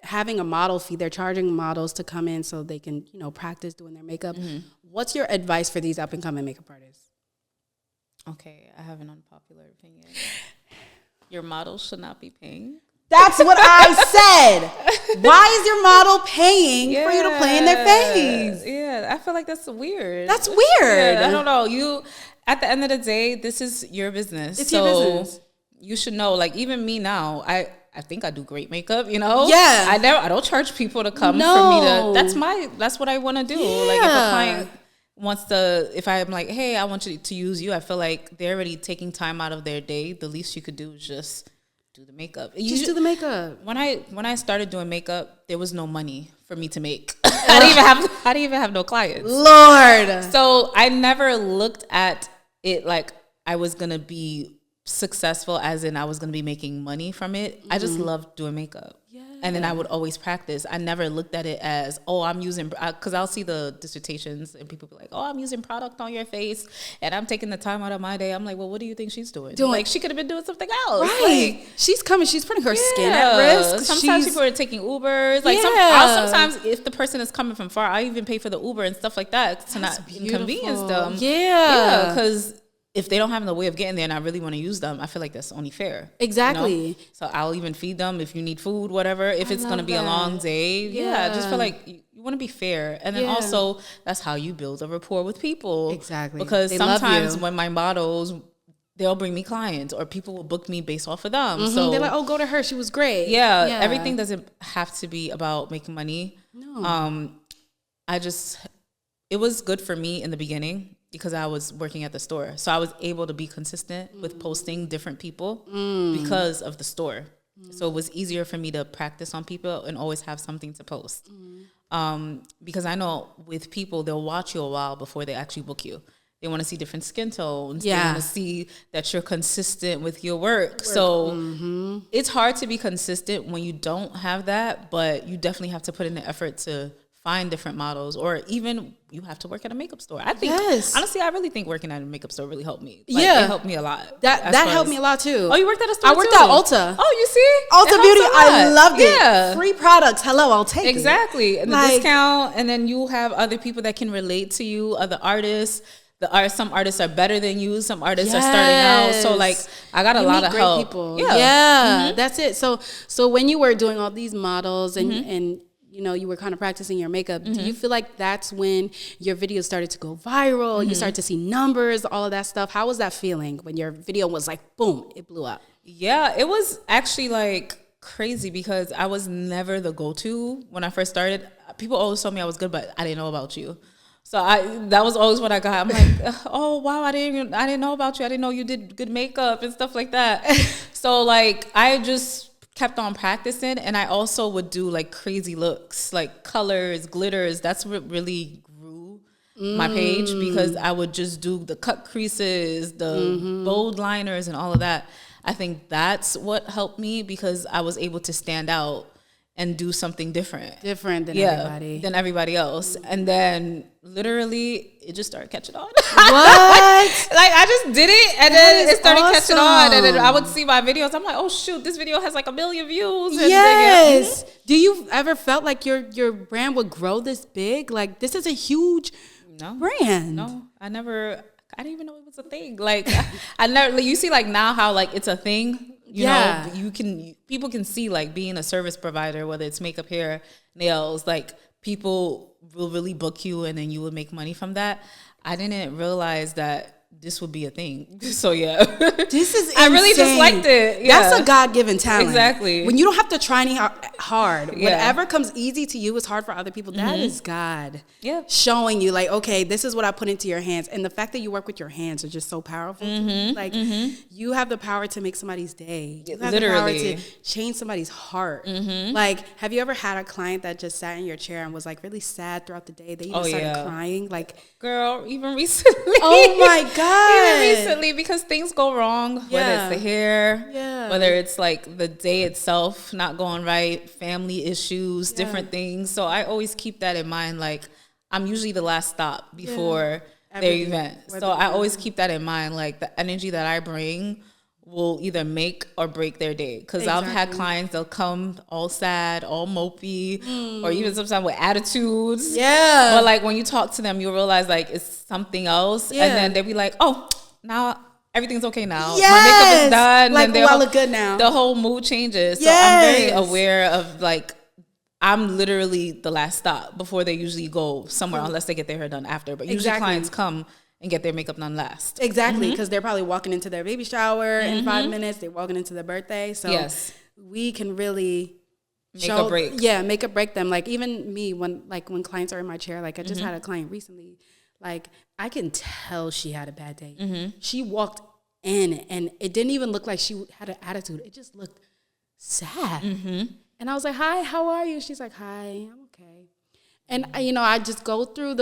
having a model fee. They're charging models to come in so they can, practice doing their makeup. What's your advice for these up-and-coming makeup artists? Okay, I have an unpopular opinion. Your model should not be paying. That's what I said. Why is your model paying for you to play in their face? Yeah, I feel like that's weird. That's weird. Yeah, I don't know. At the end of the day, this is your business. It's your business. You should know, like, even me now, I think I do great makeup, Yeah. I don't charge people to come for me to, that's what I want to do. Yeah. Like, if a client if I'm like, hey, I want you to use you, I feel like they're already taking time out of their day. The least you could do is just do the makeup. Do the makeup. When I started doing makeup, there was no money for me to make. I didn't even have no clients. Lord. So I never looked at it like I was gonna be successful, as in I was gonna be making money from it. I just loved doing makeup. Yeah. And then I would always practice. I never looked at it as, I'm using, because I'll see the dissertations and people be like, I'm using product on your face and I'm taking the time out of my day. I'm like, well, what do you think she's doing? Like, she could have been doing something else. Right. Like, she's putting her skin at risk. Sometimes people are taking Ubers. Like, sometimes if the person is coming from far, I even pay for the Uber and stuff like that to not inconvenience them. Yeah. Because if they don't have no way of getting there and I really want to use them, I feel like that's only fair. Exactly. So I'll even feed them if you need food, whatever. If it's going to be a long day. Yeah. I just feel like you want to be fair. And then also, that's how you build a rapport with people. Exactly. Because sometimes when my models, they'll bring me clients or people will book me based off of them. So they're like, go to her. She was great. Yeah. Everything doesn't have to be about making money. No. It was good for me in the beginning, because I was working at the store. So I was able to be consistent with posting different people because of the store. So it was easier for me to practice on people and always have something to post. Because I know with people, they'll watch you a while before they actually book you. They want to see different skin tones. Yeah. They want to see that you're consistent with your work. So it's hard to be consistent when you don't have that, but you definitely have to put in the effort to find different models, or even you have to work at a makeup store. I think, honestly, I really think working at a makeup store really helped me. Like, it helped me a lot. That helped me a lot too. Oh, you worked at a store I worked at Ulta. Oh, you see? Ulta Beauty, I loved it. Yeah. Free products. Hello, I'll take it. Exactly. And the discount, and then you have other people that can relate to you, other artists. Some artists are better than you. Some artists are starting out. So, like, I got a lot of help. People. Yeah. That's it. So when you were doing all these models and you were kind of practicing your makeup. Do you feel like that's when your videos started to go viral? You started to see numbers, all of that stuff. How was that feeling when your video was like, boom, it blew up? Yeah, it was actually like crazy because I was never the go-to when I first started. People always told me I was good, but I didn't know about you. So that was always what I got. I'm like, oh, wow, I didn't know about you. I didn't know you did good makeup and stuff like that. So, like, I just kept on practicing, and I also would do like crazy looks, like colors, glitters. That's what really grew my page, because I would just do the cut creases, the bold liners, and all of that. I think that's what helped me, because I was able to stand out and do something different than everybody else. And then literally it just started catching on. What? Like I just did it, and then it started catching on, and then I would see my videos. I'm like, oh shoot, this video has like 1 million views. And yes. Do you ever felt like your brand would grow this big? Like, this is a huge brand. No, I didn't even know it was a thing. Like I never. You see, like now how like it's a thing. You know, people can see like being a service provider, whether it's makeup, hair, nails, like people will really book you and then you will make money from that. I didn't realize that this would be a thing. So yeah, this is insane. I really just liked it. Yeah. That's a God-given talent. Exactly. When you don't have to try any hard, whatever comes easy to you is hard for other people. That is God showing you like, okay, this is what I put into your hands. And the fact that you work with your hands is just so powerful. To me. Like you have the power to make somebody's day. You have the power to change somebody's heart. Like, have you ever had a client that just sat in your chair and was like really sad throughout the day? They even started crying. Like, girl, even recently. Oh my God. Even recently, because things go wrong, whether it's the hair, whether it's like the day itself not going right, family issues, different things. So I always keep that in mind. Like, I'm usually the last stop before their event. So I always keep that in mind. Like, the energy that I bring will either make or break their day. Because I've had clients, they'll come all sad, all mopey, or even sometimes with attitudes. But like when you talk to them, you realize like it's something else. And then they'll be like, oh, now everything's okay now. My makeup is done. Like, and I look good now. The whole mood changes. So I'm very aware of like, I'm literally the last stop before they usually go somewhere unless they get their hair done after. But usually clients come and get their makeup done last. Exactly, because they're probably walking into their baby shower in 5 minutes. They're walking into their birthday. So we can really make or break. Yeah, make or break them. Like even me, when clients are in my chair, like I just had a client recently, like I can tell she had a bad day. She walked in and it didn't even look like she had an attitude. It just looked sad. And I was like, hi, how are you? She's like, hi, I'm okay. And I just go through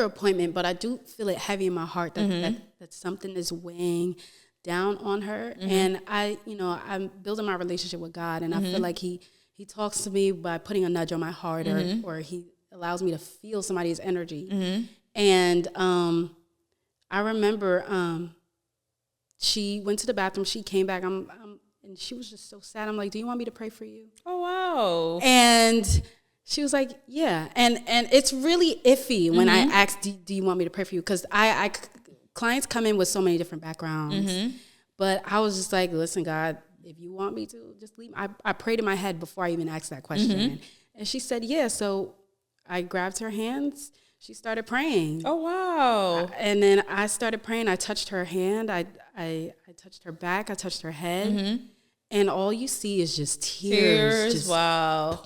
appointment, but I do feel it heavy in my heart that something is weighing down on her. And I'm building my relationship with God, and I feel like he talks to me by putting a nudge on my heart, or he allows me to feel somebody's energy. And I remember she went to the bathroom, she came back, and she was just so sad. I'm like, do you want me to pray for you? Oh, wow. And she was like, yeah. And it's really iffy when I ask, do you want me to pray for you? Because I clients come in with so many different backgrounds. But I was just like, listen, God, if you want me to, just leave. I prayed in my head before I even asked that question. And she said, yeah. So I grabbed her hands. She started praying. Oh, wow. And then I started praying. I touched her hand. I touched her back. I touched her head. And all you see is just tears. Just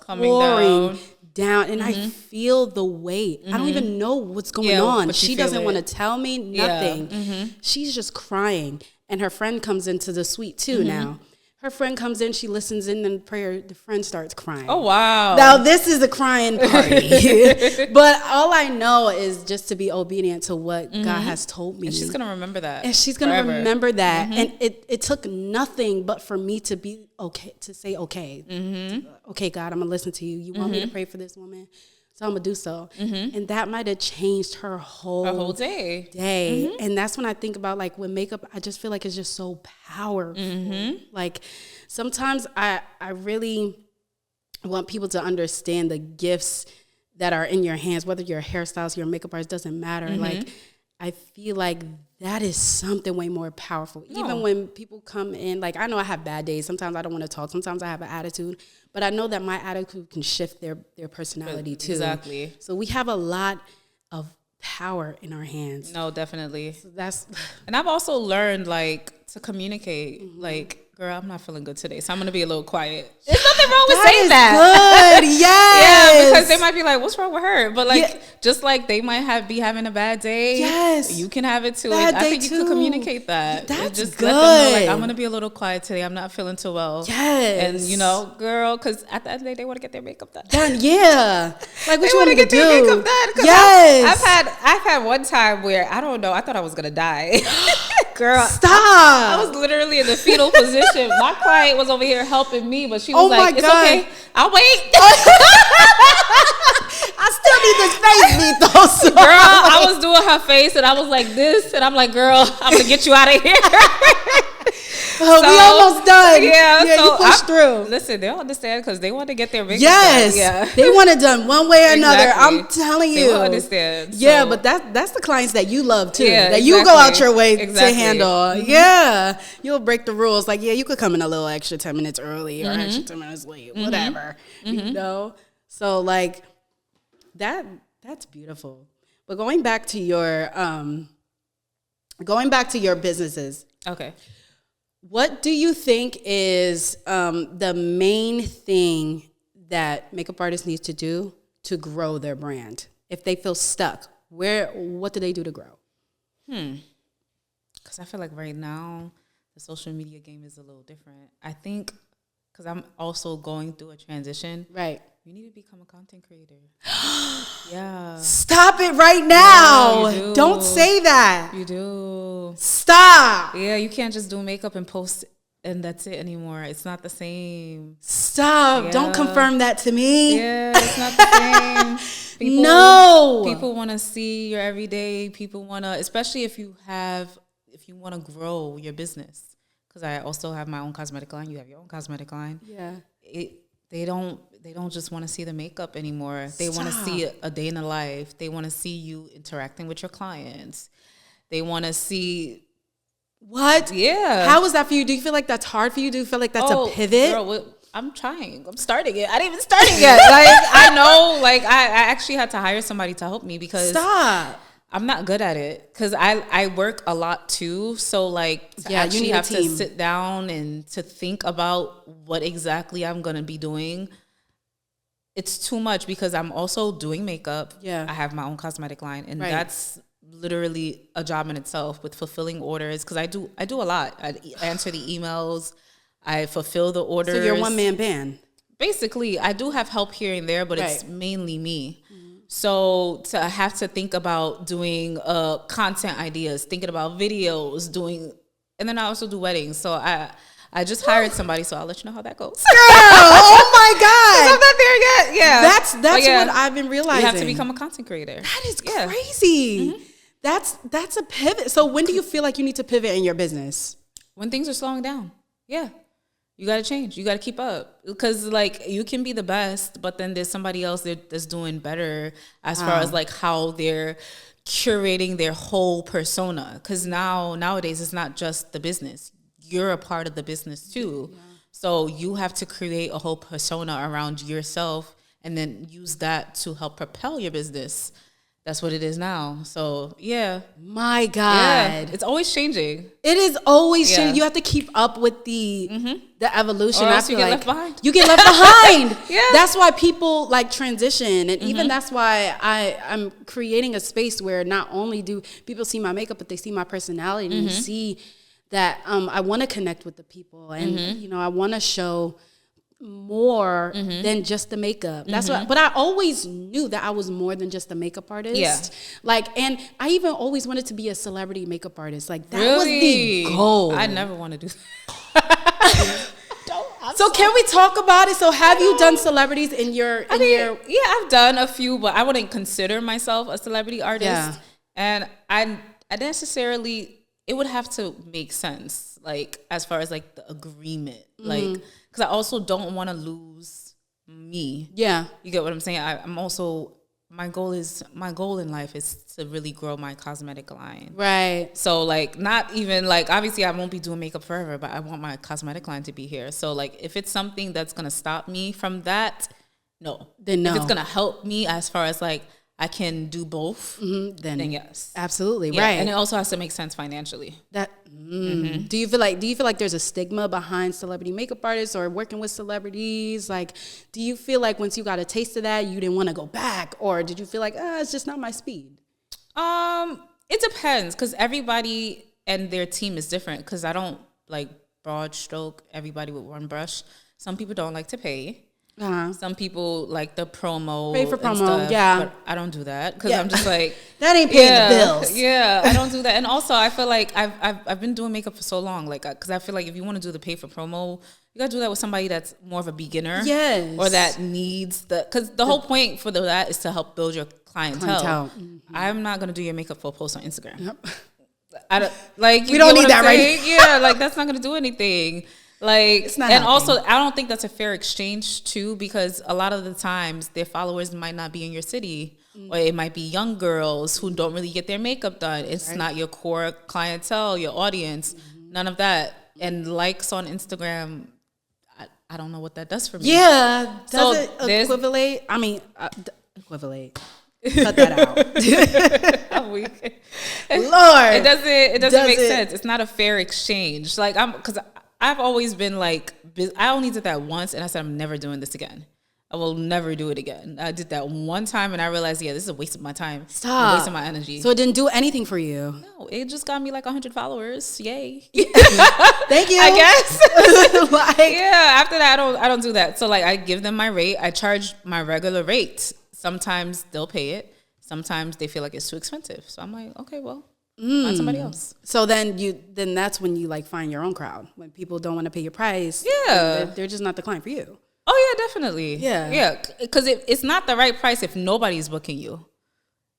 coming down. And I feel the weight. I don't even know what's going on. She doesn't want to tell me nothing. She's just crying. And her friend comes into the suite too now. Her friend comes in, she listens in, and prayer, the friend starts crying. Oh, wow. Now, this is a crying party. But all I know is just to be obedient to what God has told me. And she's going to remember that. And she's going to remember that. And it took nothing but for me to be okay, to say, okay, okay, God, I'm going to listen to you. You want me to pray for this woman? So I'm going to do so. And that might have changed her whole day. And that's when I think about, like, with makeup, I just feel like it's just so powerful. Like, sometimes I really want people to understand the gifts that are in your hands, whether you're a hairstylist, you're a makeup artist, doesn't matter. Like, I feel like that is something way more powerful. Even when people come in, like, I know I have bad days. Sometimes I don't want to talk. Sometimes I have an attitude. But I know that my attitude can shift their personality too. Exactly. So we have a lot of power in our hands. No, definitely. So that's. And I've also learned, like, to communicate, like, girl, I'm not feeling good today, so I'm going to be a little quiet. There's nothing wrong with saying that. Good, yes. Yeah, because they might be like, what's wrong with her? But, like, just like they might be having a bad day, you can have it too. I think you could communicate that. That's just good. let them know, like, I'm going to be a little quiet today. I'm not feeling too well. Yes. And, girl, because at the end of the day, they want to get their makeup done. Yeah. Like, what you want to get their makeup done. Yes. I've had one time where, I don't know, I thought I was going to die. Girl, stop. I was literally in the fetal position. My client was over here helping me, but she was like, it's okay. I'll wait. I still need this face beat though. So girl, I was doing her face and I was like this. And I'm like, girl, I'm going to get you out of here. We almost done. Yeah, so you pushed through. Listen, they'll understand because they want to get their makeup done. Yeah, they want it done one way or another. Exactly. I'm telling you. They will understand. Yeah, but that's the clients that you love too. That you go out your way to handle. Yeah, you'll break the rules. Like, yeah, you could come in a little extra 10 minutes early or extra 10 minutes late, whatever. You know. So like that's beautiful. But going back to your going back to your businesses. Okay. What do you think is the main thing that makeup artists need to do to grow their brand? If they feel stuck, what do they do to grow? Because I feel like right now the social media game is a little different. I think because I'm also going through a transition. Right. You need to become a content creator. Yeah. Stop it right now. Yeah, Don't say that. You do. Stop. Yeah, you can't just do makeup and post and that's it anymore. It's not the same. Stop. Yeah. Don't confirm that to me. Yeah, it's not the same. People want to see your everyday. People want to, especially if you want to grow your business. Because I also have my own cosmetic line. You have your own cosmetic line. Yeah. They don't just want to see the makeup anymore. They want to see a day in the life. They want to see you interacting with your clients. They want to see what? Yeah. How is that for you? Do you feel like that's hard for you? Do you feel like that's a pivot? Girl, I'm trying. I'm starting it. I didn't even start it yet. Like I know. Like I actually had to hire somebody to help me because I'm not good at it because I work a lot too. So like I actually have to sit down and to think about what exactly I'm going to be doing. It's too much because I'm also doing makeup. Yeah. I have my own cosmetic line and that's literally a job in itself with fulfilling orders because I do a lot. I answer the emails. I fulfill the orders. So you're a one-man band. Basically, I do have help here and there, but it's mainly me. So to have to think about doing content ideas, thinking about videos, and then I also do weddings. So I just hired somebody, so I'll let you know how that goes. Girl, oh my God. I'm not there yet. Yeah. That's what I've been realizing. You have to become a content creator. That is crazy. Mm-hmm. That's a pivot. So when do you feel like you need to pivot in your business? When things are slowing down. Yeah. You got to change. You got to keep up. Because, like, you can be the best, but then there's somebody else that's doing better as far as, like, how they're curating their whole persona. Because nowadays, it's not just the business. You're a part of the business, too. Yeah. So you have to create a whole persona around yourself and then use that to help propel your business. That's what it is now. So, yeah. My God. Yeah. It's always changing. It is always changing. You have to keep up with the evolution. Or else you get left behind. You get left behind. Yeah. That's why people like transition. And even that's why I'm creating a space where not only do people see my makeup, but they see my personality and see that I want to connect with the people. And, you know, I want to show more than just the makeup. That's what, but I always knew that I was more than just a makeup artist. Yeah. Like, and I even always wanted to be a celebrity makeup artist. Like that was the goal. I never want to do that. So can we talk about it? So have you done celebrities in your? Yeah, I've done a few, but I wouldn't consider myself a celebrity artist. Yeah. And I necessarily, it would have to make sense, like as far as like the agreement, like. Because I also don't want to lose me. Yeah. You get what I'm saying? I'm also, my goal in life is to really grow my cosmetic line. Right. So, like, not even, like, obviously I won't be doing makeup forever, but I want my cosmetic line to be here. So, like, if it's something that's going to stop me from that, no. Then no. If it's going to help me as far as, like, I can do both, then yes. Absolutely, yeah. Right. And it also has to make sense financially. Do you feel like there's a stigma behind celebrity makeup artists or working with celebrities? Like, do you feel like once you got a taste of that, you didn't want to go back? Or did you feel like, it's just not my speed? It depends because everybody and their team is different because I don't like broad stroke everybody with one brush. Some people don't like to pay. Some people like the promo. Pay for promo, stuff, yeah. But I don't do that because I'm just like that ain't paying the bills. Yeah, I don't do that. And also, I feel like I've been doing makeup for so long, like because I feel like if you want to do the pay for promo, you gotta do that with somebody that's more of a beginner, yes, or that needs because the whole point for that is to help build your clientele. I'm not gonna do your makeup for a post on Instagram. Yep. I don't like. We don't need that, right? Yeah, like that's not gonna do anything. Like, it's not happening. Also, I don't think that's a fair exchange too, because a lot of the times their followers might not be in your city, or it might be young girls who don't really get their makeup done. It's not your core clientele, your audience, none of that. And likes on Instagram, I don't know what that does for me. Yeah, does it equivalent? I mean, equivalent. Cut that out. I'm weak. Lord, it doesn't make sense. It's not a fair exchange. Like because I've always been like, I only did that once, and I said I'm never doing this again. I will never do it again. I did that one time, and I realized, this is a waste of my time. Stop. A waste of my energy. So it didn't do anything for you. No, it just got me like 100 followers. Yay! Thank you. I guess. After that, I don't do that. So like, I give them my rate. I charge my regular rate. Sometimes they'll pay it. Sometimes they feel like it's too expensive. So I'm like, okay, well, find somebody else. So then that's when you like find your own crowd. When people don't want to pay your price. Yeah, they're just not the client for you. Oh yeah, definitely. Yeah. Because it's not the right price if nobody's booking you.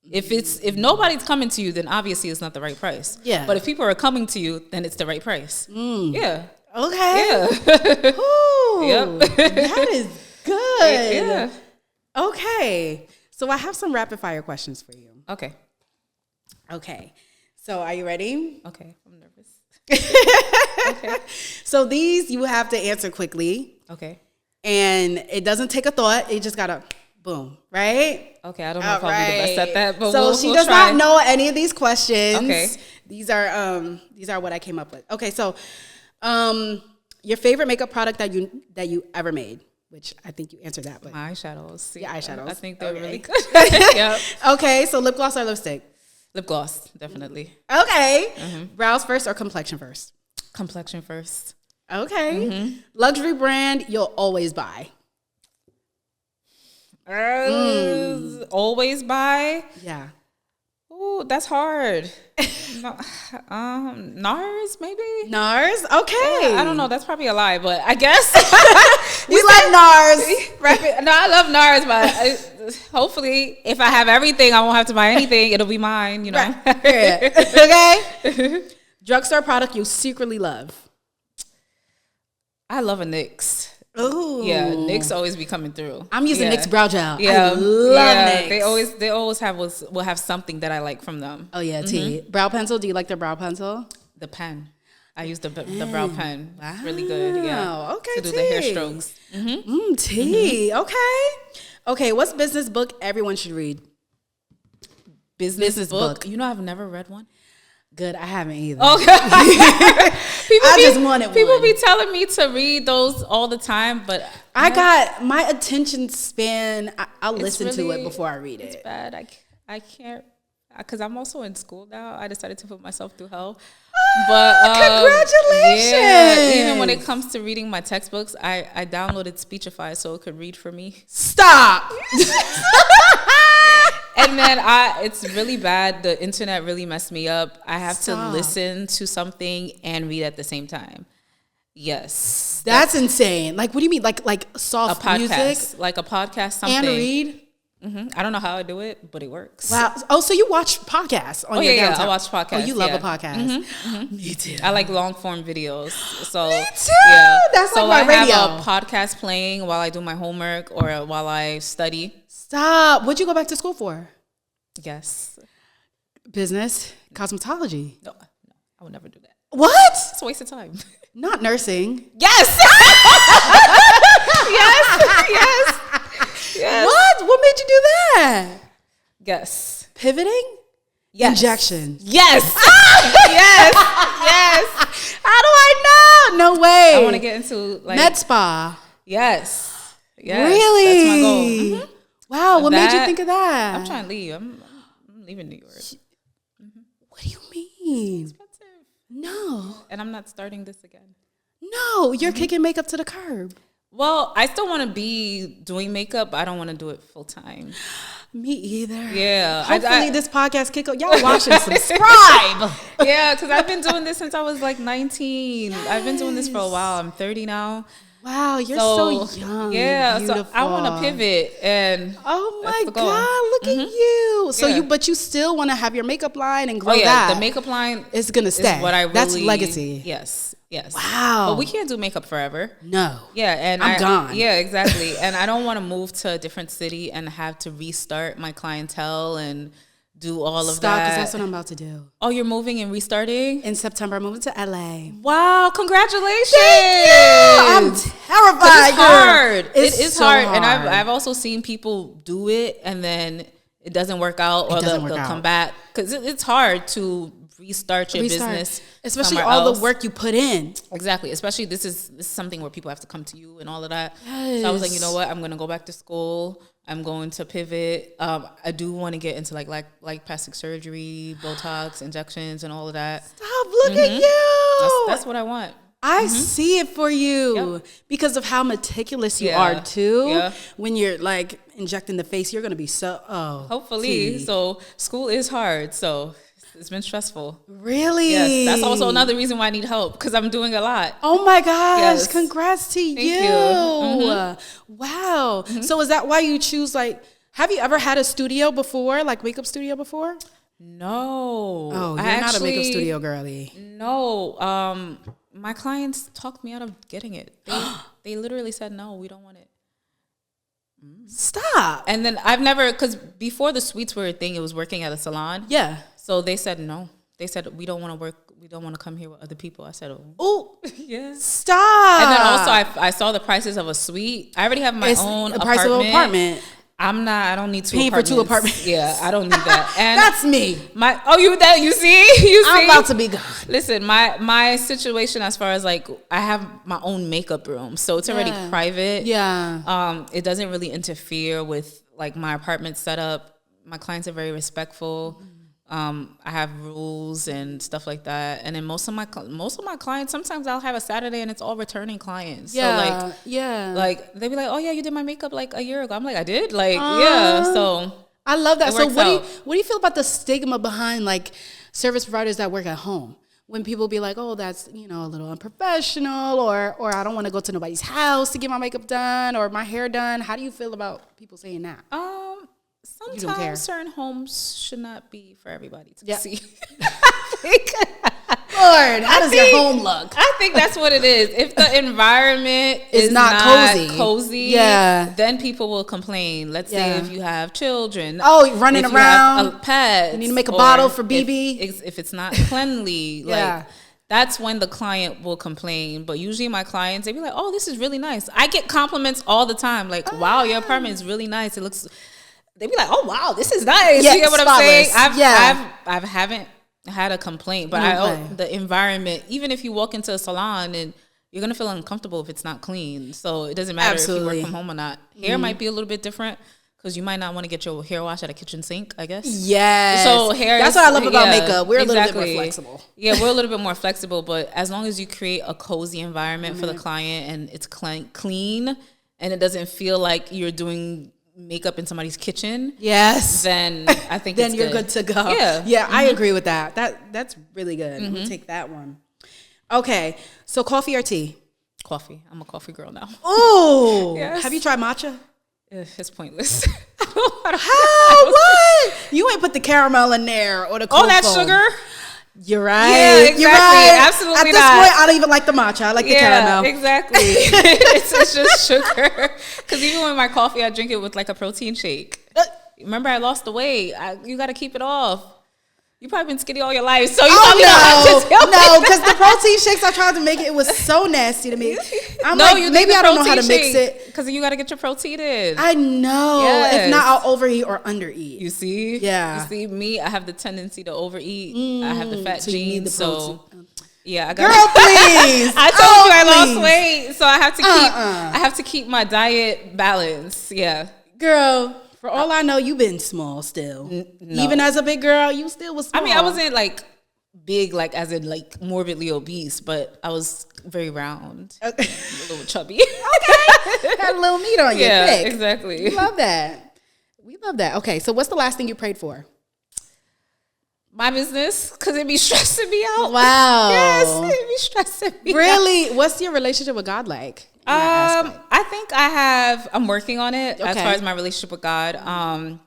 If nobody's coming to you, then obviously it's not the right price. Yeah. But if people are coming to you, then it's the right price. Yeah. Okay. Yeah. Ooh, yep. That is good. Yeah. Okay. So I have some rapid fire questions for you. Okay. So are you ready? Okay. I'm nervous. Okay. So these you have to answer quickly. Okay. And it doesn't take a thought. It just gotta boom, right? Okay. I don't know if I'll be the best at that, but so she does try. not know any of these questions. Okay. These are what I came up with. Okay, so your favorite makeup product that you ever made, which I think you answered that. But my eyeshadows. Yeah, eyeshadows. I think they're really good. Yep. Okay, so lip gloss or lipstick? Lip gloss, definitely. Okay. Brows first or complexion first? Complexion first. Okay. Luxury brand you'll always buy? Always buy? Yeah. Ooh, that's hard. NARS, maybe? NARS? Okay. I don't know. That's probably a lie, but I guess. We love NARS. No, I love NARS, but hopefully if I have everything, I won't have to buy anything. It'll be mine, you know. Right. Okay. Drugstore product you secretly love? I love a NYX. Ooh. Yeah, NYX always be coming through. I'm using NYX brow gel. Yeah. I love NYX. They always will have something that I like from them. Oh yeah, T. Brow pencil. Do you like the brow pencil? The pen. I use the brow pen. Wow. It's really good. Yeah. Okay. To do the hair strokes. T. Okay. What's business book everyone should read? Business book. You know, I've never read one. Good. I haven't either. Okay. just wanted people one. Be telling me to read those all the time, but I got my attention span. I'll listen to it before I read it. It's bad. I can't, because I'm also in school now. I decided to put myself through hell. But congratulations! Yeah, even when it comes to reading my textbooks, I downloaded Speechify so it could read for me. Stop. And then it's really bad. The internet really messed me up. I have to listen to something and read at the same time. Yes. That's insane. Like, what do you mean? Like soft music? Like a podcast, something. And read? I don't know how I do it, but it works. Wow. Oh, so you watch podcasts on your downtime? Yeah, I watch podcasts. Oh, you love a podcast. Me too. I like long form videos. So me too. Yeah. That's like my radio. I have a podcast playing while I do my homework or while I study. Stop. What'd you go back to school for? Yes. Business, cosmetology. No, I would never do that. What? It's a waste of time. Not nursing. Yes. Yes. What made you do that? Yes. Pivoting? Yes. Injection. Yes. Yes. How do I know? No way. I want to get into like med spa. Yes. Really? That's my goal. Wow. What made you think of that? I'm trying to leave. I'm leaving New York. What do you mean? It's expensive. No. And I'm not starting this again. No, you're kicking makeup to the curb. Well, I still want to be doing makeup, but I don't want to do it full time. Me either. Yeah. Hopefully this podcast kick up. Y'all watch and subscribe. Yeah, because I've been doing this since I was like 19. Yes. I've been doing this for a while. I'm 30 now. Wow, you're so young. Yeah, beautiful. So I want to pivot and oh my God, look at you. So but you still want to have your makeup line and grow that. The makeup line is gonna stay. Is what I really, that's legacy. Yes. Wow. But we can't do makeup forever. No. Yeah, and I'm gone. Yeah, exactly. And I don't want to move to a different city and have to restart my clientele and do all of that. Because that's what I'm about to do. Oh, you're moving and restarting? In September, I'm moving to LA. Wow, congratulations. Thank you. I'm terrified. It's hard. It is so hard. And I've also seen people do it and then it doesn't work out or they'll come back. Because it's hard to restart your business. Especially all the work you put in. Exactly. Especially this is something where people have to come to you and all of that. Yes. So I was like, you know what? I'm going to go back to school. I'm going to pivot. I do want to get into like plastic surgery, Botox, injections, and all of that. Stop! Look at you. That's what I want. I see it for you because of how meticulous you are too. Yeah. When you're like injecting the face, you're going to be hopefully. So school is hard. So it's been stressful. Really? Yes. That's also another reason why I need help because I'm doing a lot. Oh my gosh. Yes. Congrats to you. Thank you. Wow. So is that why you choose have you ever had a studio before, like makeup studio before? No. Oh, you're not a makeup studio girly. No. My clients talked me out of getting it. They literally said, no, we don't want it. Stop. And then I've never, because before the suites were a thing, it was working at a salon. Yeah. So they said no. They said, we don't want to work. We don't want to come here with other people. I said, oh, yeah. Stop. And then also I saw the prices of a suite. I already have my own apartment. Price of an apartment. I don't need paying for 2 apartments. Yeah, I don't need that. And that's me. You see? I'm about to be gone. Listen, my situation as far as I have my own makeup room, so it's already private. Yeah. It doesn't really interfere with my apartment setup. My clients are very respectful. I have rules and stuff like that, and then most of my clients, sometimes I'll have a Saturday and it's all returning clients. Yeah, so they'll be like, oh yeah, you did my makeup a year ago. I'm like, I did, yeah. So I love that. So what do you feel about the stigma behind service providers that work at home? When people be like, oh, that's a little unprofessional, or I don't want to go to nobody's house to get my makeup done or my hair done. How do you feel about people saying that? Sometimes certain homes should not be for everybody to see. Lord, how does your home look? I think that's what it is. If the environment is not cozy, then people will complain. Let's say if you have children. Oh, running around. A pet. You need to make a bottle for BB. If it's not cleanly, that's when the client will complain. But usually my clients, they be like, oh, this is really nice. I get compliments all the time. Wow, your apartment is really nice. It looks... They be like, oh wow, this is nice. You get what I'm saying? I haven't had a complaint, but the environment. Even if you walk into a salon, and you're gonna feel uncomfortable if it's not clean. So it doesn't matter if you work from home or not. Hair might be a little bit different because you might not want to get your hair washed at a kitchen sink, I guess. Yes. So hair. That's what I love about makeup. We're a little bit more flexible. Yeah, we're a little bit more flexible, but as long as you create a cozy environment for the client and it's clean and it doesn't feel like you're doing makeup in somebody's kitchen, then I think then you're good to go. Yeah, I agree with that. That's really good. We'll take that one. Okay, so coffee or tea? Coffee. I'm a coffee girl now. Oh, yes. Have you tried matcha? It's pointless. How? What? You ain't put the caramel in there or the cocoa. All that sugar? You're right. Yeah, exactly. You're right. Absolutely. At this point, I don't even like the matcha. I like the caramel. Exactly. it's just sugar. Because even with my coffee, I drink it with a protein shake. Remember, I lost the weight. You got to keep it off. You probably been skinny all your life, so you probably don't have to tell No, because the protein shakes I tried to make it was so nasty to me. Maybe I don't know how to mix it. Because you got to get your protein in. I know. Yes. If not, I'll overeat or undereat. You see? Yeah. You see, me, I have the tendency to overeat. I have the fat genes, so... Yeah, Girl, please. I told you I lost weight, so I have to keep my diet balanced. Yeah. Girl... For all I know, you've been small still. No. Even as a big girl, you still was small. I mean, I wasn't big, as in morbidly obese, but I was very round. Okay. A little chubby. Okay. Had a little meat on you. Yeah, thick. Exactly. We love that. Okay, so what's the last thing you prayed for? My business, because it be stressing me out. Wow. Yes, it be stressing me out. Really? What's your relationship with God like? I think I'm working on it as far as my relationship with God.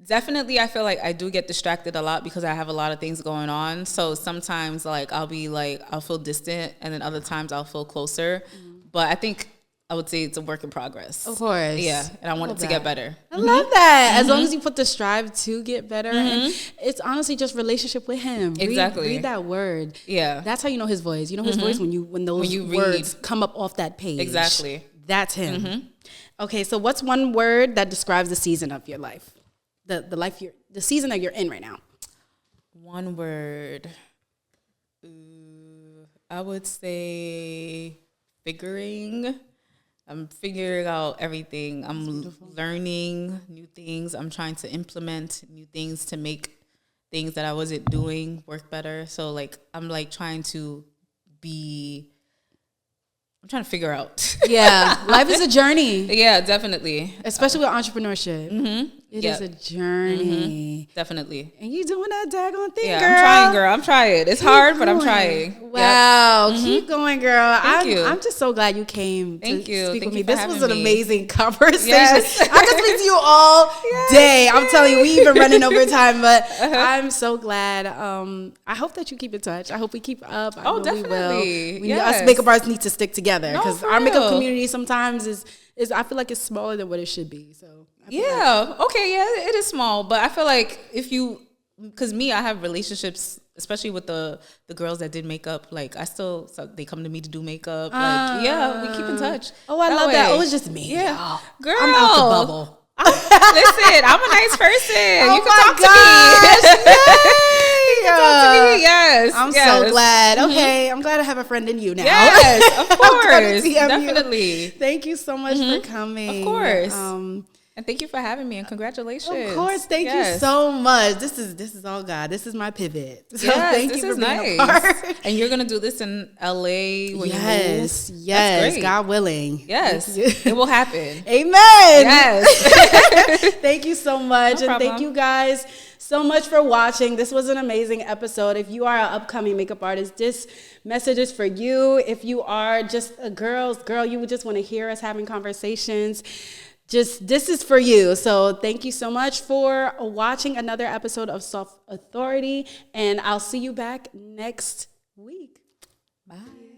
Definitely, I feel like I do get distracted a lot because I have a lot of things going on. So sometimes I'll feel distant, and then other times I'll feel closer. But I think I would say it's a work in progress. Of course. Yeah. And I want it to get better. I love that. As long as you put the strive to get better. And it's honestly just relationship with him. Exactly. Read that word. Yeah. That's how you know his voice. You know his voice when those words come up off that page. Exactly. That's him. Okay, so what's one word that describes the season of your life? the life the season that you're in right now? One word. I would say figuring. I'm figuring out everything. I'm learning new things. I'm trying to implement new things to make things that I wasn't doing work better. So like I'm like trying to figure out. Yeah, life is a journey. Yeah, definitely. Especially with entrepreneurship. Mm-hmm. It is a journey. Mm-hmm. Definitely. And you doing that daggone thing, yeah, girl. I'm trying, girl. I'm trying. It's hard, but I'm trying. Wow. Yep. Keep going, girl. Thank you. I'm just so glad you came to speak with me. This was an amazing conversation. Yes. I could speak to you all day. I'm telling you, we even running over time, but I'm so glad. I hope that you keep in touch. I hope we keep up. I know definitely. We will. Us makeup artists need to stick together because our makeup real. community sometimes is I feel like it's smaller than what it should be. So it is small, but I feel like because I have relationships, especially with the girls that did makeup. Like they come to me to do makeup. Like we keep in touch. Oh, I love that. Oh, it's just me. Yeah, girl, I'm out the bubble. Listen, I'm a nice person. Oh, you can talk to me. You can talk to me. Yes, I'm so glad. Okay, I'm glad I have a friend in you now. Yes, of course, definitely. You. Thank you so much for coming. Of course. And thank you for having me, and congratulations. Of course, thank you so much. This is all God. This is my pivot. So thank you for being a part. And you're gonna do this in LA when you move? Yes, God willing. Yes, it will happen. Amen. Yes. Thank you so much, and thank you guys so much for watching. This was an amazing episode. If you are an upcoming makeup artist, this message is for you. If you are just a girl, you would just want to hear us having conversations. This is for you. So thank you so much for watching another episode of Soft Authority, and I'll see you back next week. Bye.